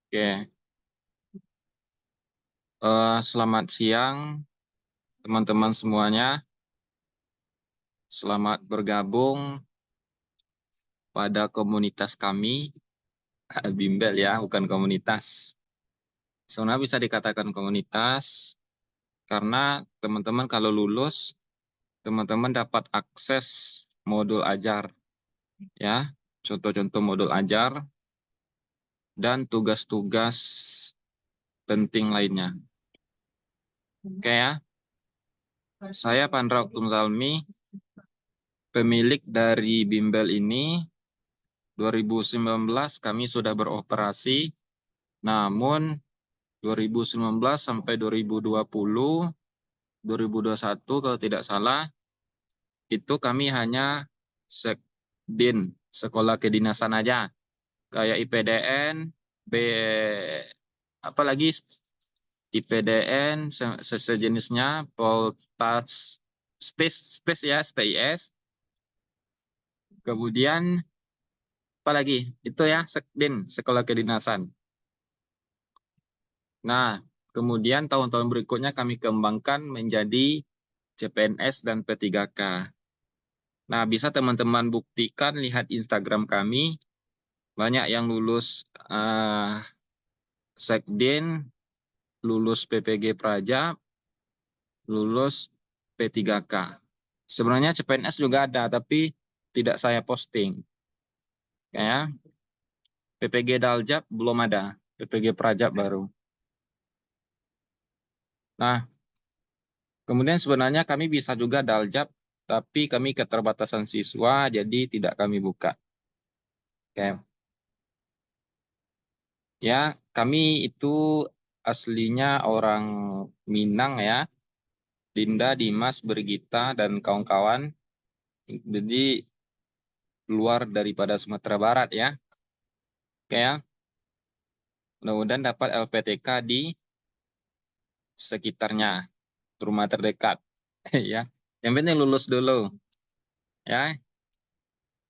Oke, selamat siang teman-teman semuanya. Selamat bergabung pada komunitas kami, Bimbel ya, bukan komunitas. Sebenarnya bisa dikatakan komunitas karena teman-teman kalau lulus, teman-teman dapat akses modul ajar, ya, contoh-contoh modul ajar dan tugas-tugas penting lainnya. Oke ya, saya Pandra Oktumzalmi, pemilik dari Bimbel ini. 2019 kami sudah beroperasi, namun 2019 sampai 2020, 2021 kalau tidak salah, itu kami hanya sekdin, sekolah kedinasan aja. Kayak IPDN, B, apalagi IPDN, sejenisnya, Poltas, STIS ya, STIS. Kemudian, apalagi, itu ya, sekdin, sekolah kedinasan. Nah, kemudian tahun-tahun berikutnya kami kembangkan menjadi CPNS dan P3K. Nah, bisa teman-teman buktikan, lihat Instagram kami, banyak yang lulus Sekdin, lulus PPG Praja, lulus P3K. Sebenarnya CPNS juga ada, tapi tidak saya posting. Ya, PPG Daljab belum ada, PPG Praja baru. Nah, kemudian sebenarnya kami bisa juga Daljab, tapi kami keterbatasan siswa, jadi tidak kami buka. Oke. Ya, kami itu aslinya orang Minang ya. Dinda, Dimas, Brigita, dan kawan-kawan. Jadi luar daripada Sumatera Barat ya. Oke ya. Mudah-mudahan dapat LPTK di sekitarnya, rumah terdekat. Ya. Yang penting lulus dulu. Ya.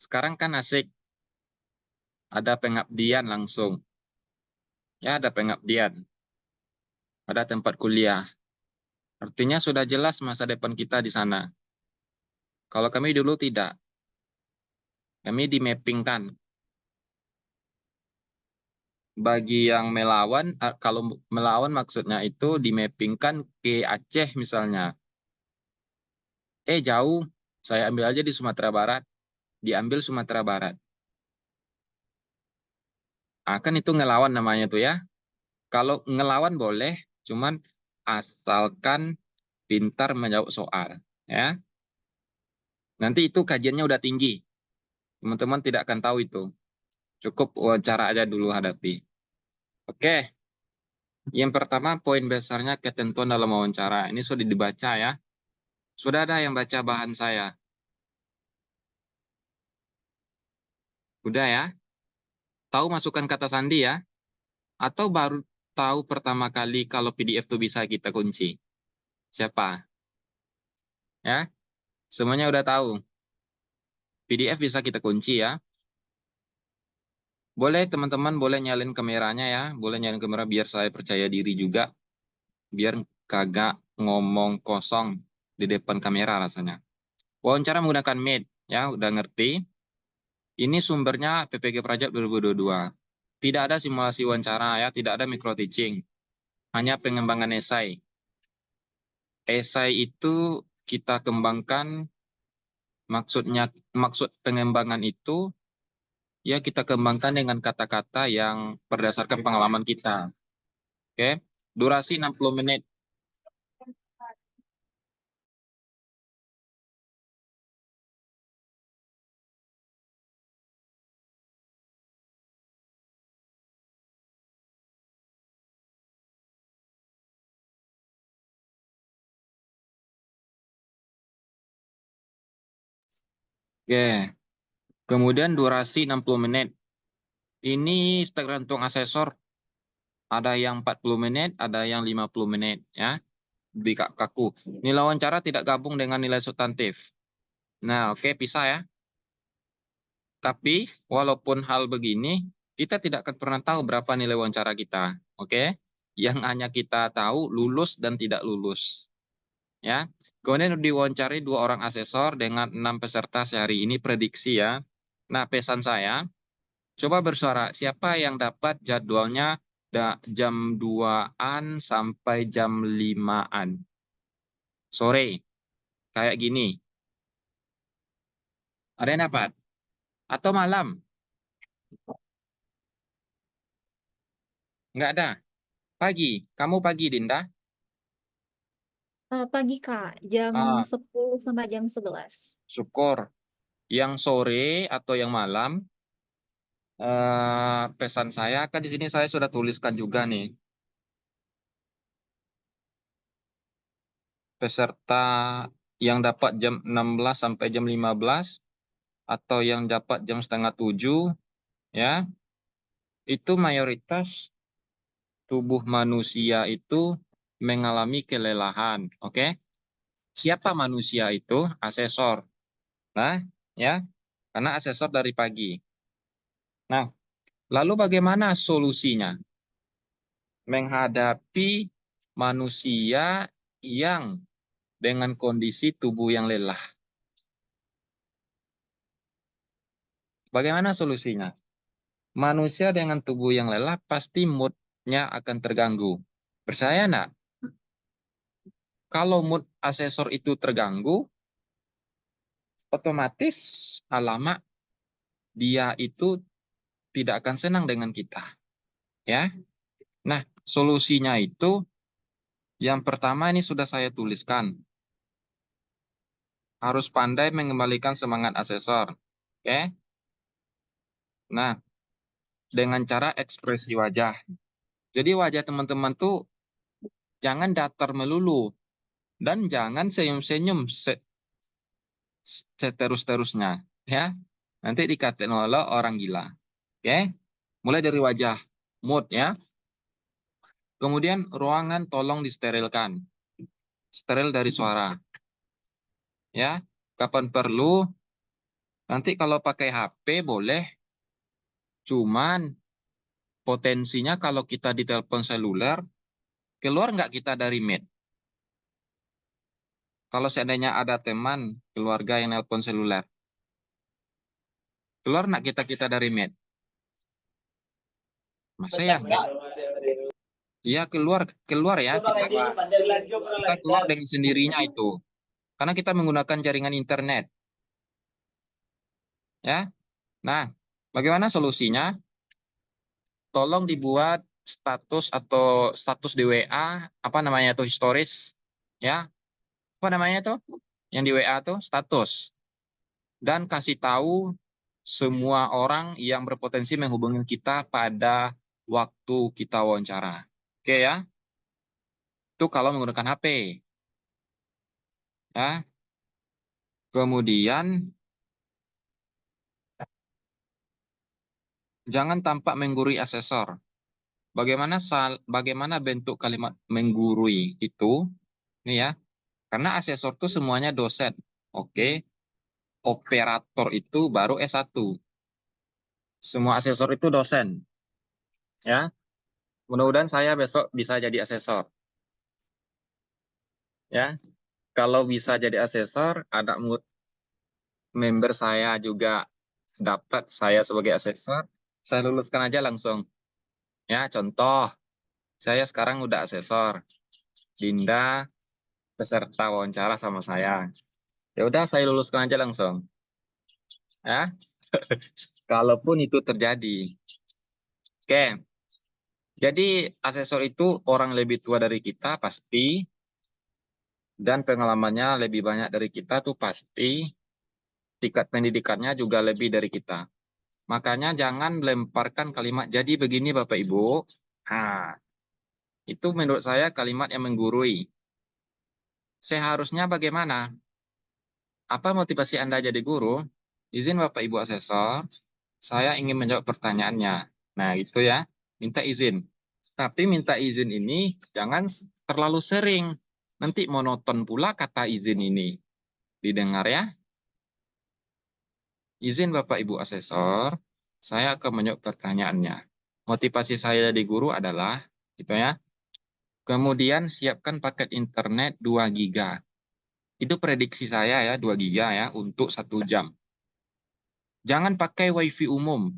Sekarang kan asik. Ada pengabdian langsung. Ya, ada pengabdian. Ada tempat kuliah. Artinya sudah jelas masa depan kita di sana. Kalau kami dulu tidak. Kami dimappingkan. Bagi yang melawan, kalau melawan maksudnya itu dimappingkan ke Aceh misalnya. Jauh, saya ambil aja di Sumatera Barat. Diambil Sumatera Barat. Kan itu ngelawan namanya tuh ya. Kalau ngelawan boleh, cuman asalkan pintar menjawab soal. Ya, nanti itu kajiannya udah tinggi. Teman-teman tidak akan tahu itu. Cukup wawancara aja dulu hadapi. Oke, yang pertama poin besarnya ketentuan dalam wawancara. Ini sudah dibaca ya. Sudah ada yang baca bahan saya. Udah ya. Tahu masukkan kata sandi ya. Atau baru tahu pertama kali kalau PDF itu bisa kita kunci. Siapa? Ya, semuanya udah tahu. PDF bisa kita kunci ya. Boleh teman-teman boleh nyalin kameranya ya. Boleh nyalin kamera biar saya percaya diri juga. Biar kagak ngomong kosong di depan kamera rasanya. Wawancara menggunakan Meet ya, udah ngerti. Ini sumbernya PPG Project 2022. Tidak ada simulasi wawancara ya, tidak ada micro teaching. Hanya pengembangan esai. Esai itu kita kembangkan, maksud pengembangan itu ya kita kembangkan dengan kata-kata yang berdasarkan pengalaman kita. Oke. Durasi 60 menit. Oke. Kemudian durasi 60 menit. Ini tergantung asesor. Ada yang 40 menit, ada yang 50 menit ya. Lebih kaku. Nilai wawancara tidak gabung dengan nilai substantif. Nah, oke, pisah ya. Tapi walaupun hal begini, kita tidak akan pernah tahu berapa nilai wawancara kita. Oke? Yang hanya kita tahu lulus dan tidak lulus. Ya. Kemudian diwawancari 2 orang asesor dengan 6 peserta sehari ini, prediksi ya. Nah, pesan saya, coba bersuara, siapa yang dapat jadwalnya jam 2-an sampai jam 5-an sore. Kayak gini. Ada yang dapat? Atau malam? Nggak ada. Pagi. Kamu pagi, Dinda? Pagi Kak, jam Ah, 10 sampai jam 11. syukur. Yang sore atau yang malam, pesan saya, kan di sini saya sudah tuliskan juga nih. Peserta yang dapat jam 16 sampai jam 15, atau yang dapat jam setengah 7, ya, itu mayoritas tubuh manusia itu mengalami kelelahan. Oke? Siapa manusia itu? Asesor. Nah, ya, karena asesor dari pagi. Nah, lalu bagaimana solusinya? Menghadapi manusia yang dengan kondisi tubuh yang lelah. Bagaimana solusinya? Manusia dengan tubuh yang lelah pasti mood-nya akan terganggu. Percaya nggak? Kalau mood asesor itu terganggu, otomatis alamak dia itu tidak akan senang dengan kita. Ya. Nah, solusinya itu yang pertama ini sudah saya tuliskan. Harus pandai mengembalikan semangat asesor. Oke? Nah, dengan cara ekspresi wajah. Jadi wajah teman-teman tuh jangan datar melulu dan jangan senyum-senyum seterus-terusnya, ya. Nanti dikatain oleh orang gila. Oke? Mulai dari wajah, mood ya. Kemudian ruangan tolong disterilkan. Steril dari suara. Ya. Kapan perlu, nanti kalau pakai HP boleh, cuman potensinya kalau kita di telepon seluler, keluar nggak kita dari meet? Kalau seandainya ada teman, keluarga yang nelpon seluler, keluar nggak kita dari meet? Masa ya nggak? Iya keluar, keluar ya, kita keluar dengan sendirinya itu. Karena kita menggunakan jaringan internet. Ya. Nah, bagaimana solusinya? Tolong dibuat status atau status di WA, apa namanya itu, historis, ya. Apa namanya itu? Yang di WA tuh status. Dan kasih tahu semua orang yang berpotensi menghubungi kita pada waktu kita wawancara. Oke ya, itu kalau menggunakan HP. Ya. Kemudian jangan tampak menggurui asesor. Bagaimana bentuk kalimat menggurui itu? Nih ya, karena asesor itu semuanya dosen. Oke, operator itu baru S1. Semua asesor itu dosen. Ya, mudah-mudahan saya besok bisa jadi asesor. Ya, kalau bisa jadi asesor, ada member saya juga dapat saya sebagai asesor, saya luluskan aja langsung. Ya, contoh, saya sekarang udah asesor. Dinda peserta wawancara sama saya. Ya udah saya luluskan aja langsung. Ya, kalaupun itu terjadi. Oke. Jadi asesor itu orang lebih tua dari kita pasti dan pengalamannya lebih banyak dari kita tuh pasti, tingkat pendidikannya juga lebih dari kita. Makanya jangan melemparkan kalimat jadi begini Bapak Ibu. Nah, itu menurut saya kalimat yang menggurui. Seharusnya bagaimana? Apa motivasi Anda jadi guru? Izin Bapak Ibu asesor, saya ingin menjawab pertanyaannya. Nah, itu ya, minta izin. Tapi minta izin ini jangan terlalu sering. Nanti monoton pula kata izin ini. Didengar ya. Izin Bapak Ibu asesor, Saya akan menjawab pertanyaannya. Motivasi saya jadi guru adalah, gitu ya. Kemudian siapkan paket internet 2 giga. Itu prediksi saya ya, 2 giga ya, untuk 1 jam. Jangan pakai wifi umum.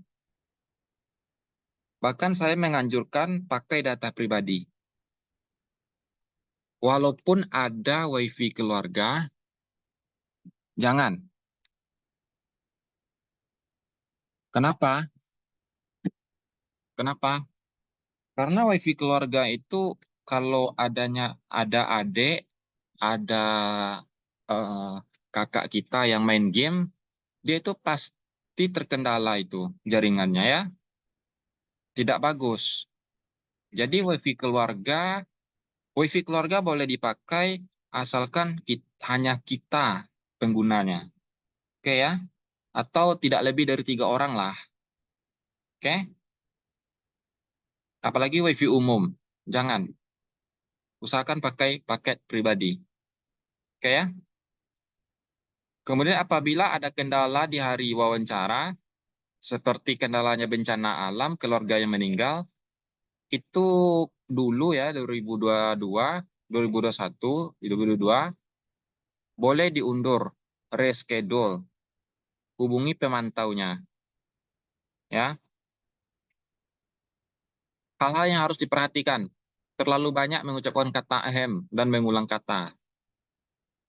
Bahkan saya menganjurkan pakai data pribadi. Walaupun ada wifi keluarga, jangan. Kenapa? Kenapa? Karena wifi keluarga itu kalau ada adik, ada eh, kakak kita yang main game, dia itu pasti terkendala itu jaringannya ya, tidak bagus. Jadi wifi keluarga boleh dipakai asalkan hanya kita penggunanya, oke ya? Atau tidak lebih dari 3 orang lah, oke? Apalagi wifi umum, jangan. Usahakan pakai paket pribadi, oke ya? Kemudian apabila ada kendala di hari wawancara, seperti kendalanya bencana alam, keluarga yang meninggal, itu dulu ya 2022, 2021, 2022 boleh diundur, reschedule, hubungi pemantaunya ya. Hal-hal yang harus diperhatikan, terlalu banyak mengucapkan kata ahem dan mengulang kata.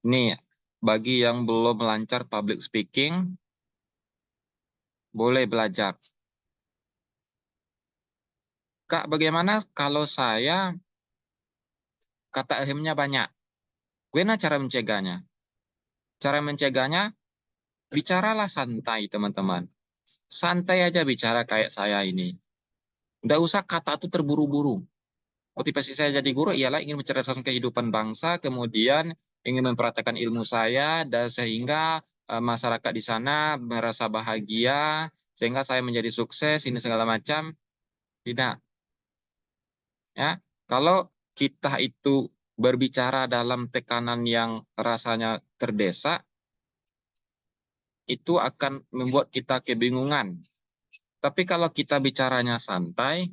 Nih, bagi yang belum lancar public speaking, boleh belajar. Kak, bagaimana kalau saya kata ahemnya banyak? Gimana cara mencegahnya? Cara mencegahnya, bicaralah santai, teman-teman. Santai aja bicara kayak saya ini. Nggak usah kata itu terburu-buru. Motivasi saya jadi guru ialah ingin mencerdaskan kehidupan bangsa, kemudian ingin mempraktekkan ilmu saya, dan sehingga masyarakat di sana merasa bahagia, sehingga saya menjadi sukses, ini segala macam. Tidak. Ya, kalau kita itu berbicara dalam tekanan yang rasanya terdesak, itu akan membuat kita kebingungan. Tapi kalau kita bicaranya santai,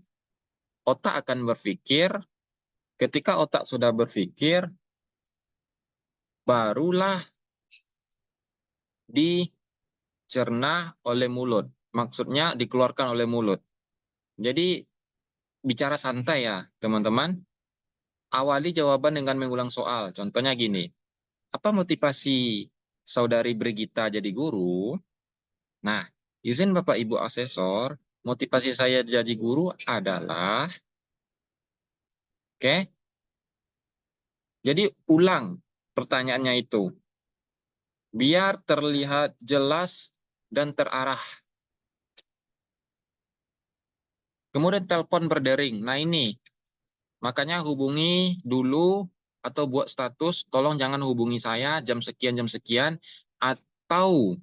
otak akan berpikir. Ketika otak sudah berpikir, barulah dicerna oleh mulut. Maksudnya dikeluarkan oleh mulut. Jadi bicara santai ya, teman-teman. Awali jawaban dengan mengulang soal. Contohnya gini, apa motivasi saudari Brigita jadi guru? Nah, izin Bapak Ibu asesor, motivasi saya jadi guru adalah, oke, jadi ulang pertanyaannya itu. Biar terlihat jelas dan terarah. Kemudian telepon berdering. Nah ini, makanya hubungi dulu atau buat status, tolong jangan hubungi saya jam sekian, atau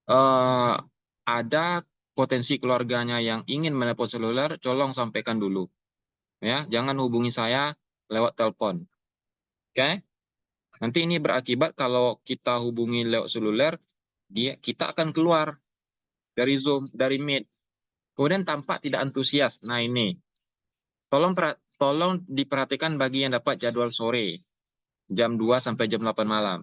eh, ada potensi keluarganya yang ingin menelpon seluler, tolong sampaikan dulu. Ya, jangan hubungi saya lewat telepon. Oke? Nanti ini berakibat kalau kita hubungi lewat seluler, kita akan keluar dari Zoom, dari Meet. Kemudian tampak tidak antusias. Nah ini, tolong diperhatikan bagi yang dapat jadwal sore, jam 2 sampai jam 8 malam.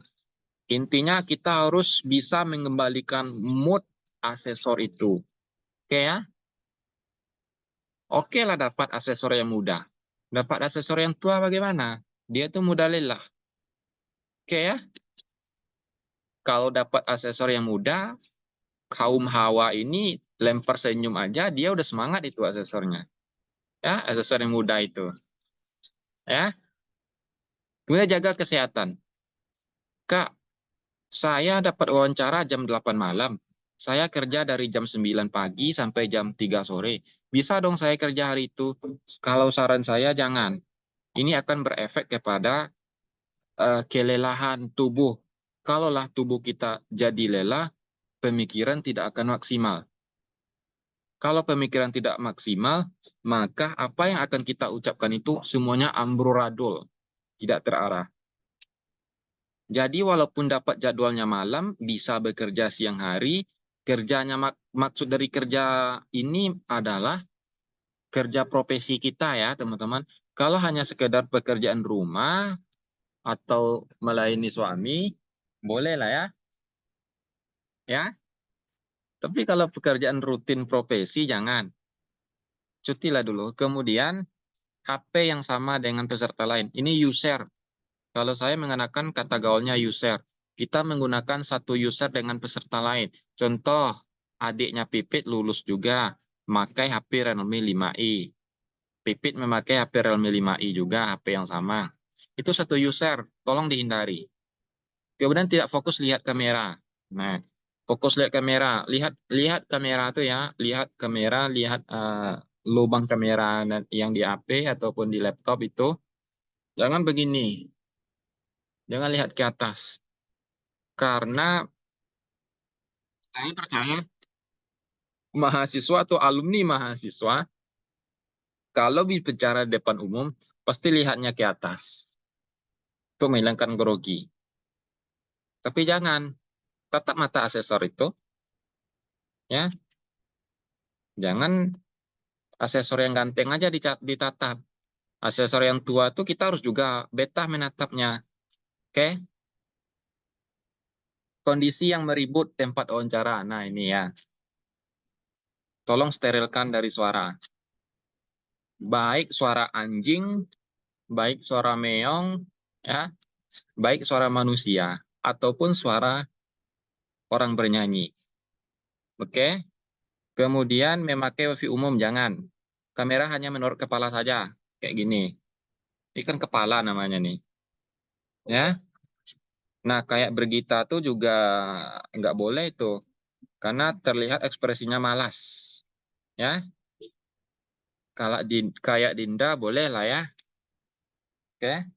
Intinya kita harus bisa mengembalikan mood asesor itu. Oke ya? Oke lah dapat asesor yang muda. Dapat asesor yang tua bagaimana? Dia tuh muda lelah. Oke ya? Kalau dapat asesor yang muda, kaum hawa ini lempar senyum aja, dia udah semangat itu asesornya. Ya, asesor yang muda itu. Ya. Kemudian jaga kesehatan. Kak, saya dapat wawancara jam 8 malam. Saya kerja dari jam 9 pagi sampai jam 3 sore. Bisa dong saya kerja hari itu? Kalau saran saya jangan. Ini akan berefek kepada kelelahan tubuh. Kalaulah tubuh kita jadi lelah, pemikiran tidak akan maksimal. Kalau pemikiran tidak maksimal, maka apa yang akan kita ucapkan itu semuanya amburadul, tidak terarah. Jadi walaupun dapat jadwalnya malam, bisa bekerja siang hari, Kerjanya maksud dari kerja ini adalah kerja profesi kita ya, teman-teman. Kalau hanya sekedar pekerjaan rumah atau melayani suami, boleh lah ya. Ya. Tapi kalau pekerjaan rutin profesi jangan. Cutilah dulu. Kemudian HP yang sama dengan peserta lain. Ini user. Kalau saya mengenakan kata gaulnya user. Kita menggunakan satu user dengan peserta lain. Contoh, adiknya Pipit lulus juga memakai HP Realme 5i. Pipit memakai HP Realme 5i juga, HP yang sama. Itu satu user, tolong dihindari. Kemudian tidak fokus lihat kamera. Nah, fokus lihat kamera, lihat lihat kamera tuh ya, lihat kamera, lihat lubang kamera yang di HP ataupun di laptop itu. Jangan begini, jangan lihat ke atas. Karena saya percaya mahasiswa atau alumni mahasiswa kalau bicara di depan umum pasti lihatnya ke atas. Itu menghilangkan grogi. Tapi jangan tatap mata asesor itu, ya. Jangan asesor yang ganteng aja ditatap. Asesor yang tua tuh kita harus juga betah menatapnya. Oke? Kondisi yang meribut tempat wawancara. Nah, ini ya. Tolong sterilkan dari suara. Baik suara anjing, baik suara meong, ya, baik suara manusia ataupun suara orang bernyanyi. Oke? Kemudian memakai wifi umum jangan. Kamera hanya menurut kepala saja. Kayak gini. Ini kan kepala namanya nih. Ya. Nah, kayak Brigita tuh juga nggak boleh itu. Karena terlihat ekspresinya malas. Ya. Kalau kayak Dinda boleh lah ya. Oke.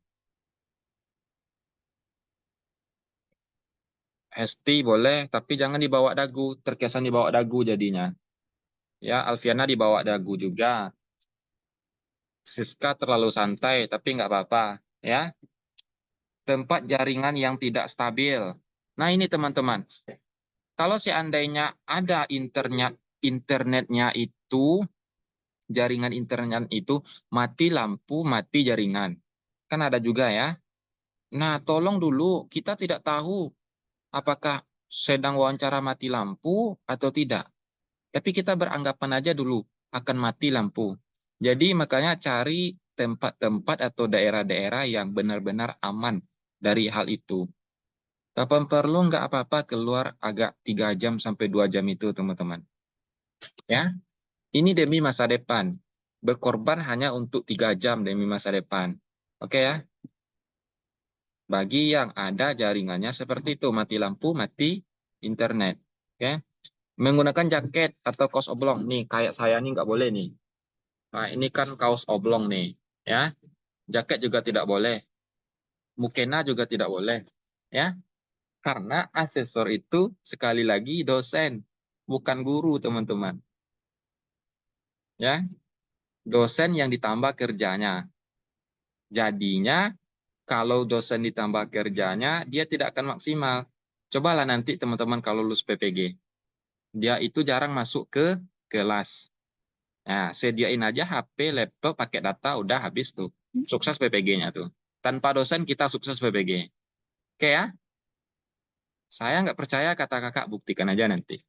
Hesti boleh, tapi jangan dibawa dagu. Terkesan dibawa dagu jadinya. Ya, Alfiana dibawa dagu juga. Siska terlalu santai, tapi nggak apa-apa. Ya. Tempat jaringan yang tidak stabil. Nah, ini teman-teman. Kalau seandainya ada internetnya itu, jaringan internet itu mati lampu, mati jaringan. Kan ada juga ya. Nah, tolong dulu, kita tidak tahu apakah sedang wawancara mati lampu atau tidak. Tapi kita beranggapan aja dulu akan mati lampu. Jadi makanya cari tempat-tempat atau daerah-daerah yang benar-benar aman dari hal itu. Kapan perlu nggak apa-apa keluar agak 3 jam sampai 2 jam itu teman-teman. Ya, ini demi masa depan. Berkorban hanya untuk 3 jam demi masa depan. Oke ya. Bagi yang ada jaringannya seperti itu, mati lampu, mati internet. Oke. Menggunakan jaket atau kaos oblong. Nih, kayak saya nih nggak boleh nih. Nah, ini kan kaos oblong nih. Ya. Jaket juga tidak boleh. Mukena juga tidak boleh. Ya. Karena asesor itu sekali lagi dosen, bukan guru, teman-teman. Ya. Dosen yang ditambah kerjanya. Jadinya kalau dosen ditambah kerjanya, dia tidak akan maksimal. Cobalah nanti teman-teman kalau lulus PPG. Dia itu jarang masuk ke kelas. Nah, sediain aja HP, laptop, pakai data, udah habis tuh. Sukses PPG-nya tuh. Tanpa dosen kita sukses PPG. Oke ya? Saya nggak percaya kata kakak, buktikan aja nanti.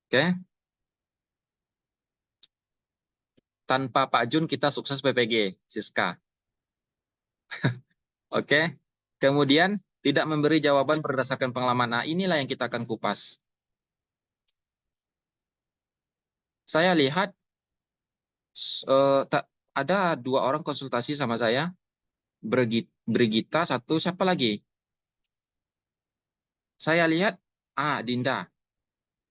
Oke? Tanpa Pak Jun kita sukses PPG, Siska. Oke? Kemudian tidak memberi jawaban berdasarkan pengalaman. Nah, inilah yang kita akan kupas. Saya lihat ada 2 orang konsultasi sama saya. Brigita satu, siapa lagi? Saya lihat, Dinda.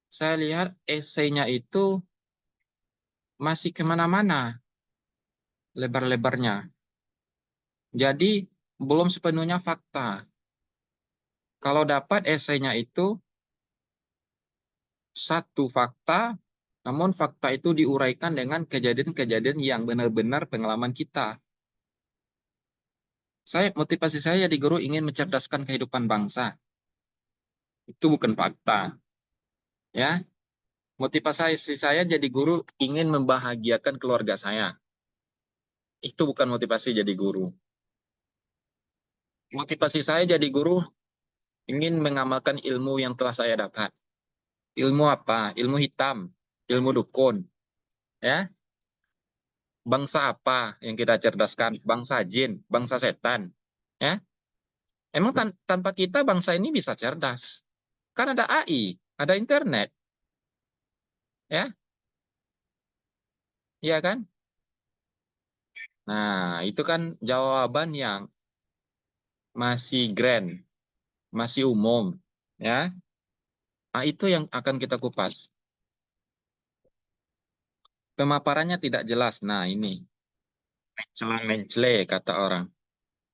Saya lihat esainya itu masih kemana-mana lebar-lebarnya. Jadi belum sepenuhnya fakta. Kalau dapat esainya itu satu fakta, namun fakta itu diuraikan dengan kejadian-kejadian yang benar-benar pengalaman kita. Motivasi saya jadi guru ingin mencerdaskan kehidupan bangsa. Itu bukan fakta. Ya, motivasi saya jadi guru ingin membahagiakan keluarga saya. Itu bukan motivasi jadi guru. Motivasi saya jadi guru ingin mengamalkan ilmu yang telah saya dapat. Ilmu apa? Ilmu hitam, ilmu dukun. Ya, bangsa apa yang kita cerdaskan? Bangsa jin, bangsa setan. Ya, emang tanpa kita bangsa ini bisa cerdas. Kan ada AI, ada internet. Ya, iya kan? Nah, itu kan jawaban yang masih grand, masih umum. Ya, nah, itu yang akan kita kupas. Pemaparannya tidak jelas. Nah, ini mencela-mencele kata orang.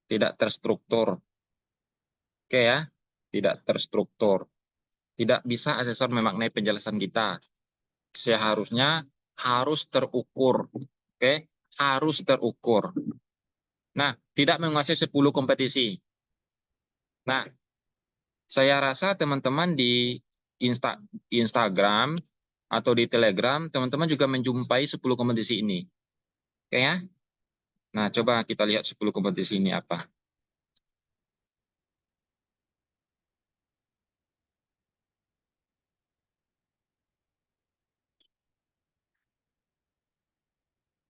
Tidak terstruktur. Oke ya, tidak terstruktur. Tidak bisa asesor memaknai penjelasan kita. Seharusnya harus terukur. Oke, harus terukur. Nah, tidak menguasai 10 kompetisi. Nah, saya rasa teman-teman di Instagram atau di Telegram, teman-teman juga menjumpai 10 kompetisi ini. Oke ya? Nah, coba kita lihat 10 kompetisi ini apa.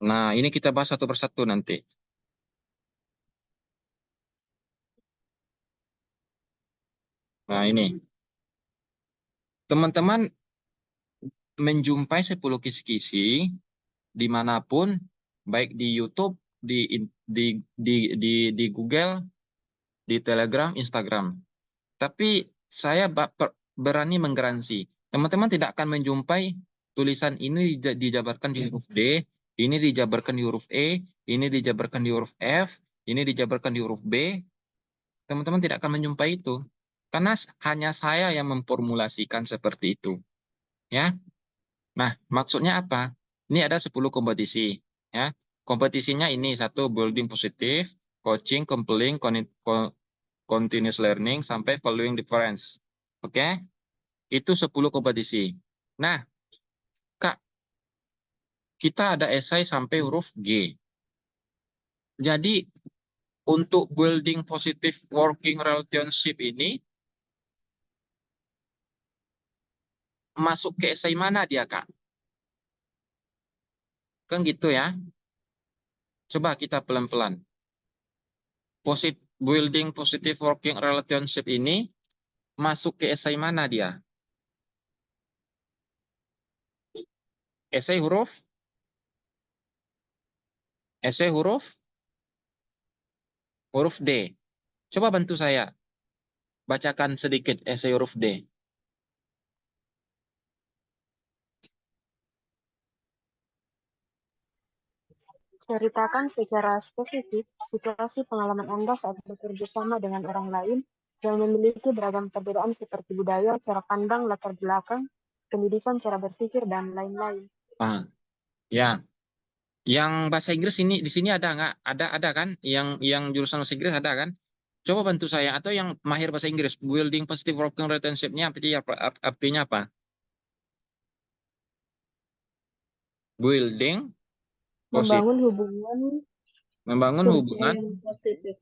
Nah, ini kita bahas satu persatu nanti. Nah, ini. Teman-teman menjumpai 10 kisi-kisi dimanapun, baik di YouTube, di Google, di Telegram, Instagram. Tapi saya berani menggaransi, teman-teman tidak akan menjumpai tulisan ini dijabarkan di huruf D, ini dijabarkan di huruf E, ini dijabarkan di huruf F, ini dijabarkan di huruf B. Teman-teman tidak akan menjumpai itu. Karena hanya saya yang memformulasikan seperti itu. Ya. Nah, maksudnya apa? Ini ada 10 kompetisi. Ya. Kompetisinya ini, satu, building positif, coaching, compelling, continuous learning, sampai following difference. Oke? Itu 10 kompetisi. Nah, Kak, kita ada esai sampai huruf G. Jadi, untuk building positive working relationship ini, masuk ke esai mana dia, Kak? Kan gitu ya. Coba kita pelan-pelan. Building positive working relationship ini masuk ke esai mana dia? Esai huruf? Esai huruf D. Coba bantu saya bacakan sedikit esai huruf D. Ceritakan secara spesifik situasi pengalaman Anda saat bekerja sama dengan orang lain yang memiliki beragam perbedaan seperti budaya, cara pandang, latar belakang, pendidikan, cara berpikir, dan lain-lain. Ah, ya. Yang bahasa Inggris ini di sini ada nggak? Ada kan? Yang jurusan bahasa Inggris ada kan? Coba bantu saya, atau yang mahir bahasa Inggris, building positive working relationship-nya artinya apa? Building positif, Membangun hubungan membangun kerja hubungan, yang positif.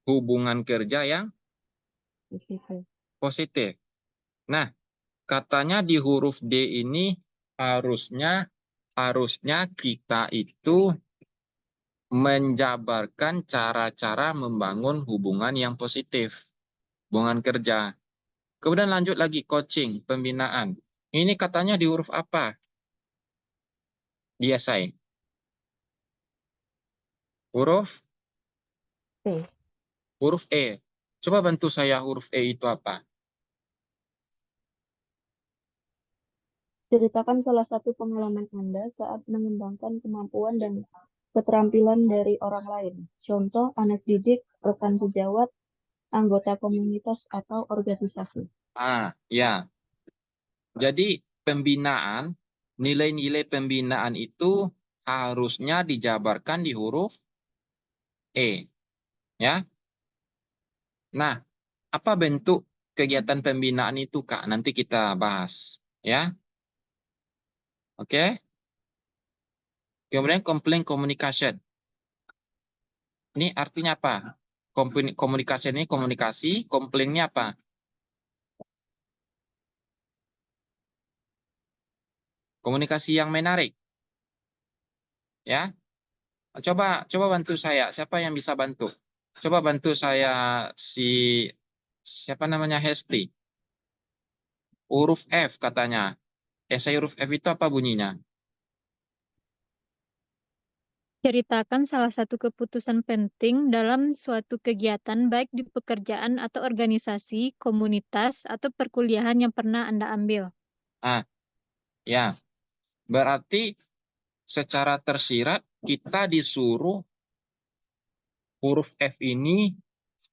hubungan kerja yang positif. Nah, katanya di huruf D ini harusnya harusnya kita itu menjabarkan cara-cara membangun hubungan yang positif, hubungan kerja. Kemudian lanjut lagi coaching, pembinaan. Ini katanya di huruf apa? Di esai. Huruf P. huruf E. Coba bantu saya, huruf E itu apa? Ceritakan salah satu pengalaman Anda saat mengembangkan kemampuan dan keterampilan dari orang lain. Contoh, anak didik, rekan sejawat, anggota komunitas, atau organisasi. Ah, ya. Jadi pembinaan, nilai-nilai pembinaan itu harusnya dijabarkan di huruf E, ya. Nah, apa bentuk kegiatan pembinaan itu, Kak. Nanti kita bahas, ya. Oke. Kemudian complaint communication. Ini artinya apa? Komunikasi ini komunikasi, komplainnya apa? Komunikasi yang menarik. Ya. Coba bantu saya. Siapa yang bisa bantu? Coba bantu saya siapa namanya Hesti. Huruf F katanya. Esai huruf F itu apa bunyinya? Ceritakan salah satu keputusan penting dalam suatu kegiatan baik di pekerjaan atau organisasi, komunitas, atau perkuliahan yang pernah Anda ambil. Ah, ya. Berarti secara tersirat kita disuruh huruf F ini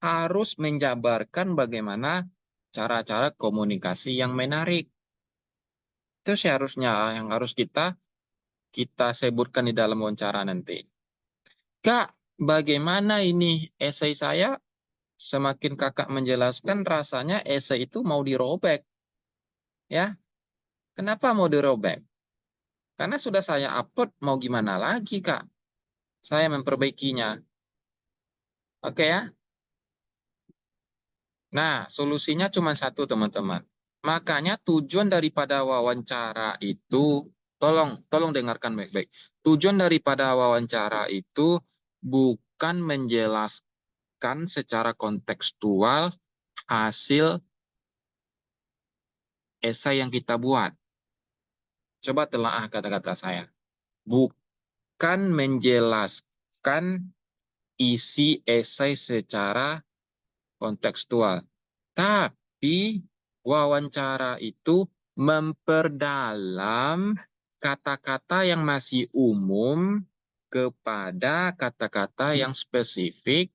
harus menjabarkan bagaimana cara-cara komunikasi yang menarik. Itu seharusnya yang harus kita sebutkan di dalam wawancara nanti. Kak, bagaimana ini esai saya? Semakin kakak menjelaskan, rasanya esai itu mau dirobek. Ya, kenapa mau dirobek? Karena sudah saya upload, mau gimana lagi, Kak? Saya memperbaikinya. Oke ya? Nah, solusinya cuma satu, teman-teman. Makanya tujuan daripada wawancara itu, tolong dengarkan baik-baik. Tujuan daripada wawancara itu bukan menjelaskan secara kontekstual hasil esai yang kita buat. Coba telaah kata-kata saya. Bukan menjelaskan isi esai secara kontekstual. Tapi wawancara itu memperdalam kata-kata yang masih umum kepada kata-kata yang spesifik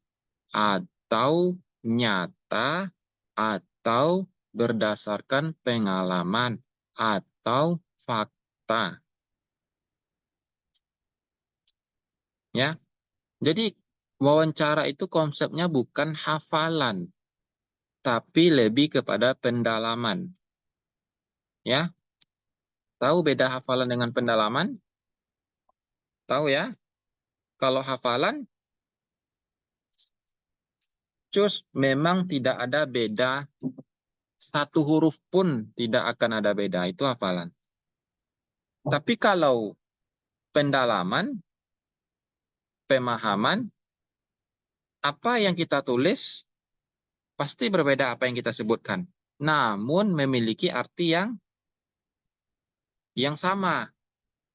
atau nyata atau berdasarkan pengalaman atau fakta. Ya. Jadi wawancara itu konsepnya bukan hafalan, tapi lebih kepada pendalaman. Ya, tahu beda hafalan dengan pendalaman? Tahu ya? Kalau hafalan, cus memang tidak ada beda, satu huruf pun tidak akan ada beda, itu hafalan. Tapi kalau pendalaman, pemahaman, apa yang kita tulis pasti berbeda apa yang kita sebutkan. Namun memiliki arti yang sama.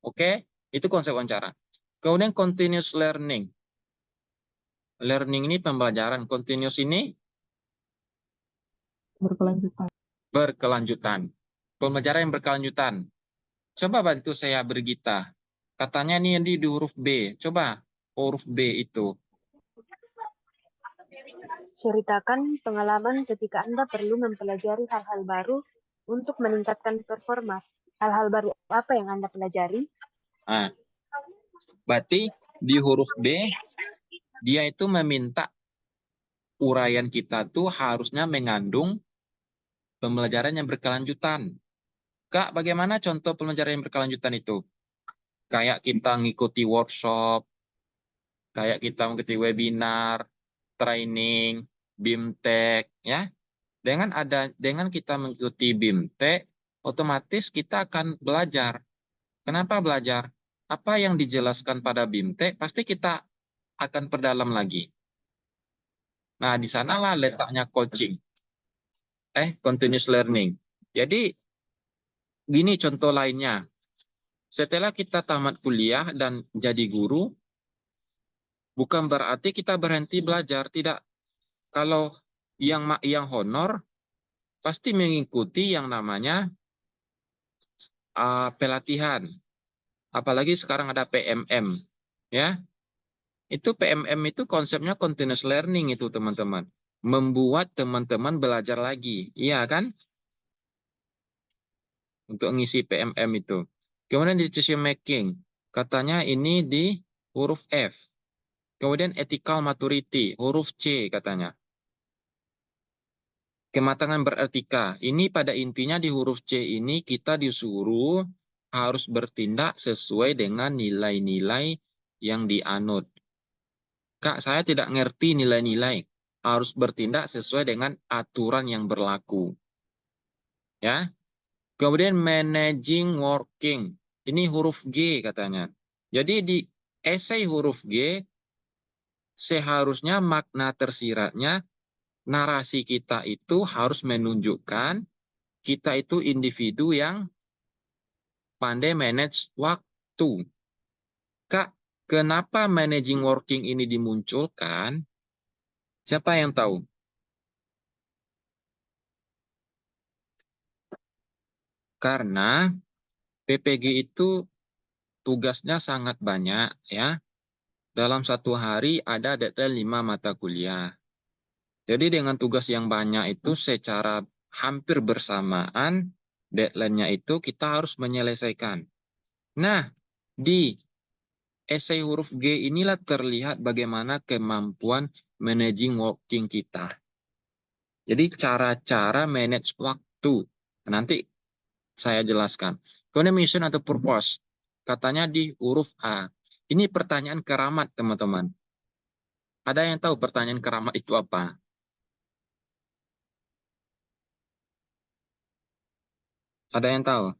Oke? Itu konsep wawancara. Kemudian continuous learning. Learning ini pembelajaran. Continuous ini berkelanjutan. Pembelajaran yang berkelanjutan. Coba bantu saya Brigita. Katanya nih di huruf B. Coba huruf B itu. Ceritakan pengalaman ketika Anda perlu mempelajari hal-hal baru untuk meningkatkan performa. Hal-hal baru apa yang Anda pelajari? Nah, berarti di huruf B, dia itu meminta uraian kita tuh harusnya mengandung pembelajaran yang berkelanjutan. Kak, bagaimana contoh pembelajaran yang berkelanjutan itu? Kayak kita ngikuti workshop, kayak kita mengikuti webinar, training, BIMTEK, ya. Dengan kita mengikuti BIMTEK, otomatis kita akan belajar. Kenapa belajar? Apa yang dijelaskan pada BIMTEK pasti kita akan perdalam lagi. Nah, di sanalah letaknya coaching. Continuous learning. Jadi, gini contoh lainnya. Setelah kita tamat kuliah dan jadi guru, bukan berarti kita berhenti belajar. Tidak. Kalau yang honor, pasti mengikuti yang namanya pelatihan. Apalagi sekarang ada PMM. Ya, itu PMM itu konsepnya continuous learning itu teman-teman. Membuat teman-teman belajar lagi. Iya kan? Untuk ngisi PMM itu. Kemudian decision making. Katanya ini di huruf F. Kemudian ethical maturity, huruf C katanya. Kematangan beretika. Ini pada intinya di huruf C ini kita disuruh harus bertindak sesuai dengan nilai-nilai yang dianut. Kak, saya tidak ngerti nilai-nilai. Harus bertindak sesuai dengan aturan yang berlaku. Ya. Kemudian managing working. Ini huruf G katanya. Jadi di esai huruf G seharusnya makna tersiratnya narasi kita itu harus menunjukkan kita itu individu yang pandai manage waktu. Kak, kenapa managing working ini dimunculkan? Siapa yang tahu? Karena PPG itu tugasnya sangat banyak ya. Dalam satu hari ada deadline 5 mata kuliah. Jadi dengan tugas yang banyak itu secara hampir bersamaan deadline-nya itu kita harus menyelesaikan. Nah, di esai huruf G inilah terlihat bagaimana kemampuan managing working kita. Jadi cara-cara manage waktu. Nanti saya jelaskan. Kemudian mission atau purpose. Katanya di huruf A. Ini pertanyaan keramat, teman-teman. Ada yang tahu pertanyaan keramat itu apa? Ada yang tahu?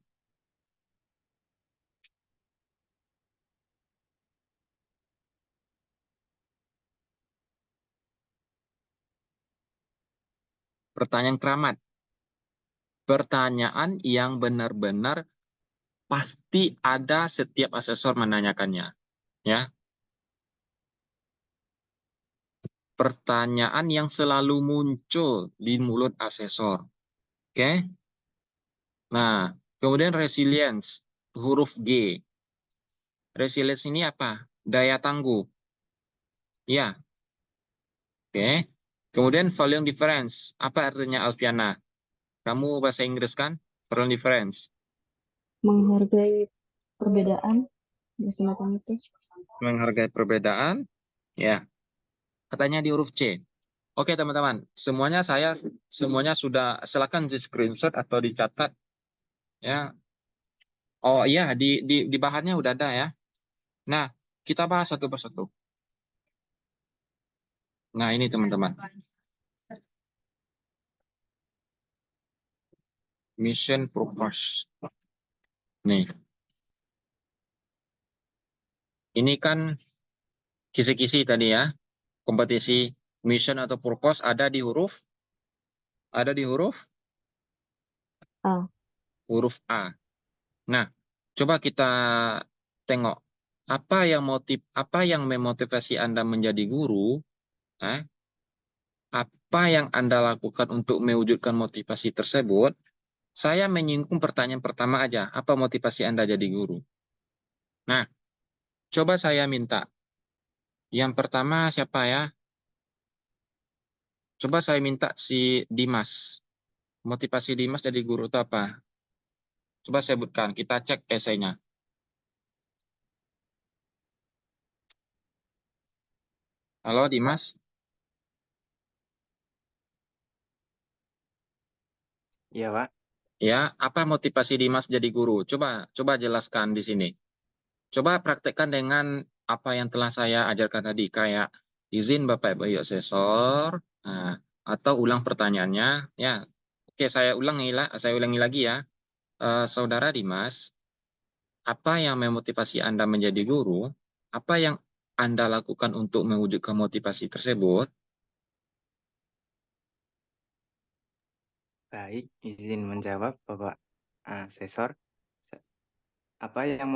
Pertanyaan keramat. Pertanyaan yang benar-benar pasti ada setiap asesor menanyakannya. Ya, pertanyaan yang selalu muncul di mulut asesor. Oke? Nah, kemudian resilience, huruf G. Resilience ini apa? Daya tangguh. Ya, oke. Kemudian volume difference. Apa artinya Alfiana? Kamu bahasa Inggris kan? Volume difference. Menghargai perbedaan di semacam itu. Menghargai perbedaan. Ya, katanya di huruf C. Oke, teman-teman. Semuanya sudah silakan di screenshot atau dicatat ya. Oh iya, di bahannya udah ada ya. Nah, kita bahas satu persatu. Nah, ini teman-teman. Mission purpose. Nih, ini kan kisi-kisi tadi ya. Kompetisi mission atau purpose ada di huruf A. huruf A. Nah, coba kita tengok apa yang memotivasi Anda menjadi guru, apa yang Anda lakukan untuk mewujudkan motivasi tersebut. Saya menyinggung pertanyaan pertama aja, apa motivasi Anda jadi guru? Nah, coba saya minta. Yang pertama siapa ya? Coba saya minta si Dimas. Motivasi Dimas jadi guru itu apa? Coba sebutkan, kita cek esainya. Halo Dimas? Iya, Pak. Ya, apa motivasi Dimas jadi guru? Coba jelaskan di sini. Coba praktekkan dengan apa yang telah saya ajarkan tadi, kayak izin Bapak Ibu asesor, nah, atau ulang pertanyaannya. Ya, oke saya ulangi lagi ya. Saudara Dimas, apa yang memotivasi Anda menjadi guru? Apa yang Anda lakukan untuk mewujudkan motivasi tersebut? Baik, izin menjawab, Bapak Asesor. Apa yang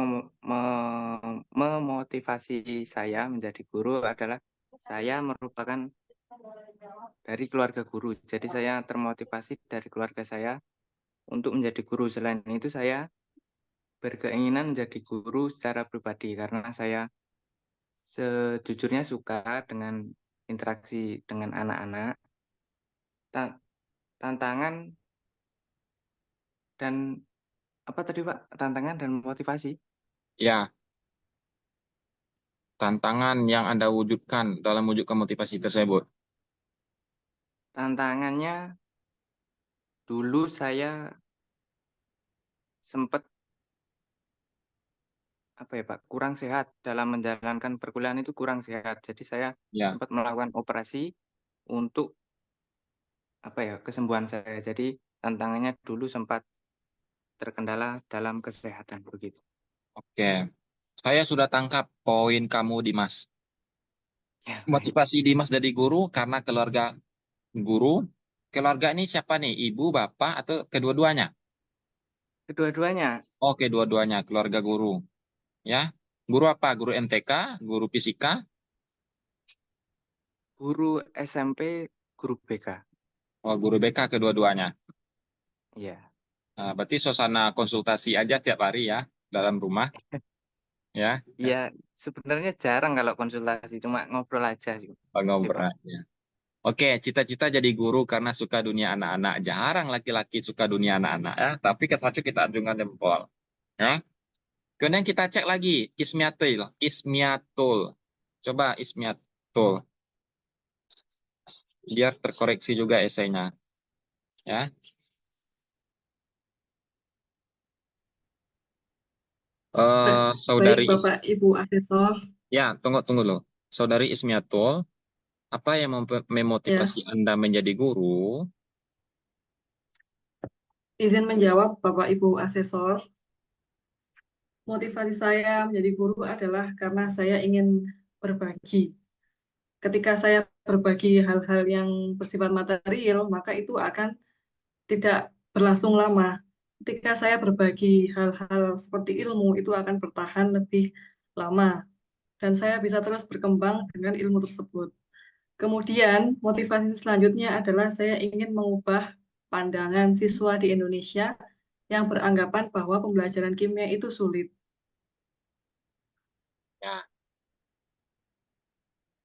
memotivasi saya menjadi guru adalah saya merupakan dari keluarga guru. Jadi saya termotivasi dari keluarga saya untuk menjadi guru. Selain itu saya berkeinginan menjadi guru secara pribadi karena saya sejujurnya suka dengan interaksi dengan anak-anak. Tantangan dan apa tadi Pak? Tantangan dan motivasi. Ya, tantangan yang Anda wujudkan dalam mewujudkan motivasi tersebut. Tantangannya Dulu saya sempat kurang sehat dalam menjalankan perkuliahan, itu kurang sehat. Jadi saya Ya, sempat melakukan operasi untuk kesembuhan saya. Jadi tantangannya dulu sempat terkendala dalam kesehatan begitu. oke. Saya sudah tangkap poin kamu, Dimas. Ya, baik. Motivasi Dimas jadi guru karena keluarga guru. Keluarga ini siapa nih? Ibu, bapak, atau kedua-duanya? Kedua-duanya Oke, dua-duanya keluarga guru. Ya, guru apa? Guru MTK, guru fisika. guru SMP, guru BK. Oh, guru BK kedua-duanya. Iya. Nah, berarti suasana konsultasi aja tiap hari ya dalam rumah, ya. Iya, sebenarnya jarang kalau konsultasi, cuma ngobrol aja sih, Ngobrol Pak. aja. Oke, cita-cita jadi guru karena suka dunia anak-anak. Jarang laki-laki suka dunia anak-anak ya. Tapi kita acungkan jempol. Ya. Kemudian kita cek lagi Ismiatul. Ismiatul. Coba Ismiatul. Biar terkoreksi juga esainya. Ya. Baik, Saudari Bapak Ibu Asesor. Ya, tunggu loh. Saudari Ismiatul, apa yang Ya, memotivasi Anda menjadi guru? izin menjawab Bapak Ibu Asesor. Motivasi saya menjadi guru adalah karena saya ingin berbagi. Ketika saya berbagi hal-hal yang bersifat material, maka itu akan tidak berlangsung lama. Ketika saya berbagi hal-hal seperti ilmu, itu akan bertahan lebih lama. Dan saya bisa terus berkembang dengan ilmu tersebut. Kemudian, motivasi selanjutnya adalah saya ingin mengubah pandangan siswa di Indonesia yang beranggapan bahwa pembelajaran kimia itu sulit. Ya.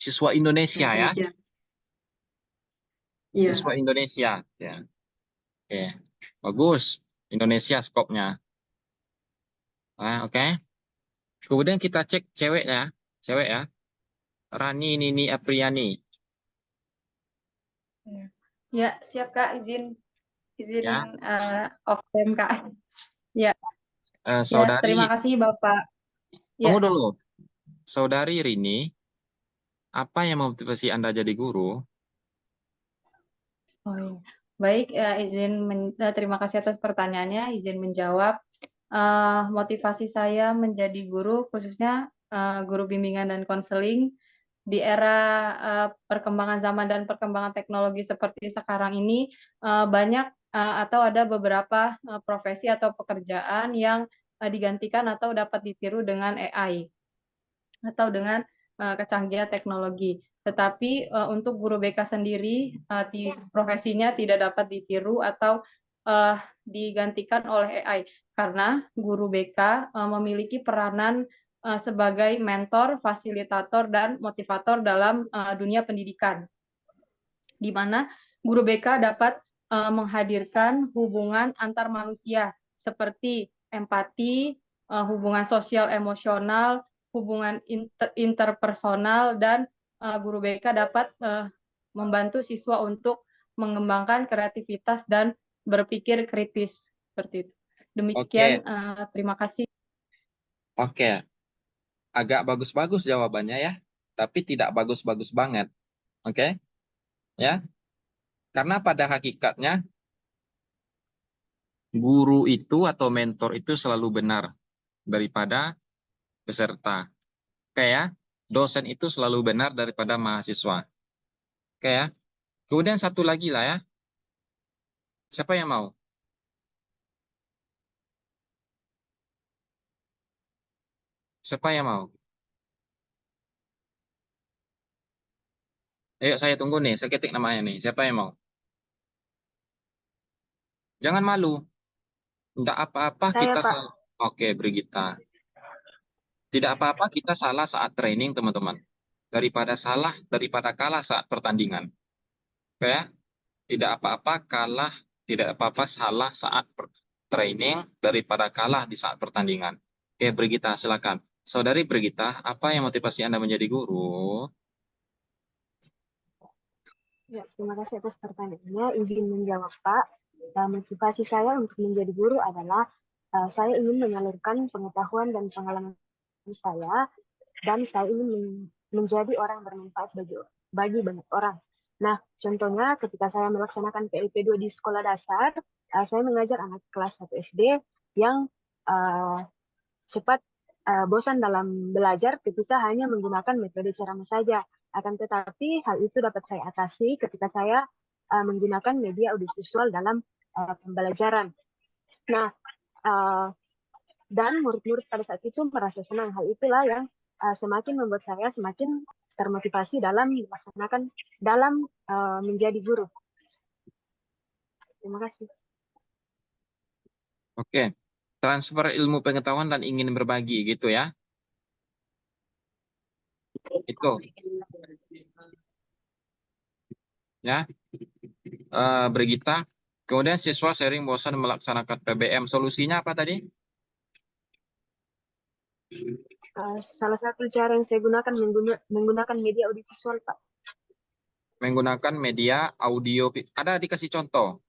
Siswa Indonesia ya. Demikian. Iya. Siswa Indonesia. Ya. Oke. Bagus. Indonesia skopnya. Oke. Kemudian kita cek cewek ya. Cewek ya. Rani Nini Apriani. Ya, siap Kak, izin Ya. off time Kak. Ya, Saudari. terima kasih Bapak. Tunggu dulu. Saudari Rini, apa yang memotivasi Anda jadi guru? Oh, iya. Baik, terima kasih atas pertanyaannya. Izin menjawab. Motivasi saya menjadi guru, khususnya guru bimbingan dan konseling di era perkembangan zaman dan perkembangan teknologi seperti sekarang ini, banyak atau ada beberapa profesi atau pekerjaan yang digantikan atau dapat ditiru dengan AI atau dengan kecanggihan teknologi. Tetapi untuk guru BK sendiri, profesinya tidak dapat ditiru atau digantikan oleh AI, karena guru BK memiliki peranan sebagai mentor, fasilitator, dan motivator dalam dunia pendidikan, di mana guru BK dapat menghadirkan hubungan antar manusia seperti empati, hubungan sosial emosional, hubungan interpersonal, dan guru BK dapat membantu siswa untuk mengembangkan kreativitas dan berpikir kritis seperti itu. Demikian, terima kasih. Oke. Agak bagus-bagus jawabannya ya, tapi tidak bagus-bagus banget. Oke? Ya. Karena pada hakikatnya guru itu atau mentor itu selalu benar daripada peserta. Oke ya? Dosen itu selalu benar daripada mahasiswa. Oke ya? Kemudian satu lagi lah ya. Siapa yang mau? Siapa yang mau? Ayo saya tunggu nih, saya ketik namanya nih. Siapa yang mau? Jangan malu. Enggak apa-apa Saya, kita Pak. salah. Oke, Brigita. Tidak apa-apa kita salah saat training, teman-teman. Daripada kalah saat pertandingan. Oke ya? Tidak apa-apa salah saat training daripada kalah di saat pertandingan. Oke, Brigita, silakan. Saudari Brigita, apa yang motivasi Anda menjadi guru? Ya, terima kasih atas pertanyaannya. Izin menjawab, Pak. Motivasi saya untuk menjadi guru adalah saya ingin menyalurkan pengetahuan dan pengalaman saya, dan saya ingin menjadi orang bermanfaat bagi banyak orang. Nah, contohnya ketika saya melaksanakan PLP 2 di sekolah dasar, saya mengajar anak kelas 1 SD yang cepat bosan dalam belajar ketika hanya menggunakan metode ceramah saja. Akan tetapi hal itu dapat saya atasi ketika saya menggunakan media audiovisual dalam pembelajaran. Nah, dan murid-murid pada saat itu merasa senang. Hal itulah yang semakin membuat saya semakin termotivasi dalam menjadi guru. Terima kasih. Oke, transfer ilmu pengetahuan dan ingin berbagi gitu ya. Itu. Ya. Brigita. Kemudian siswa sharing bosan melaksanakan PBM. Solusinya apa tadi? Salah satu cara yang saya gunakan menggunakan media audiovisual, Pak. Menggunakan media audio. Ada dikasih contoh.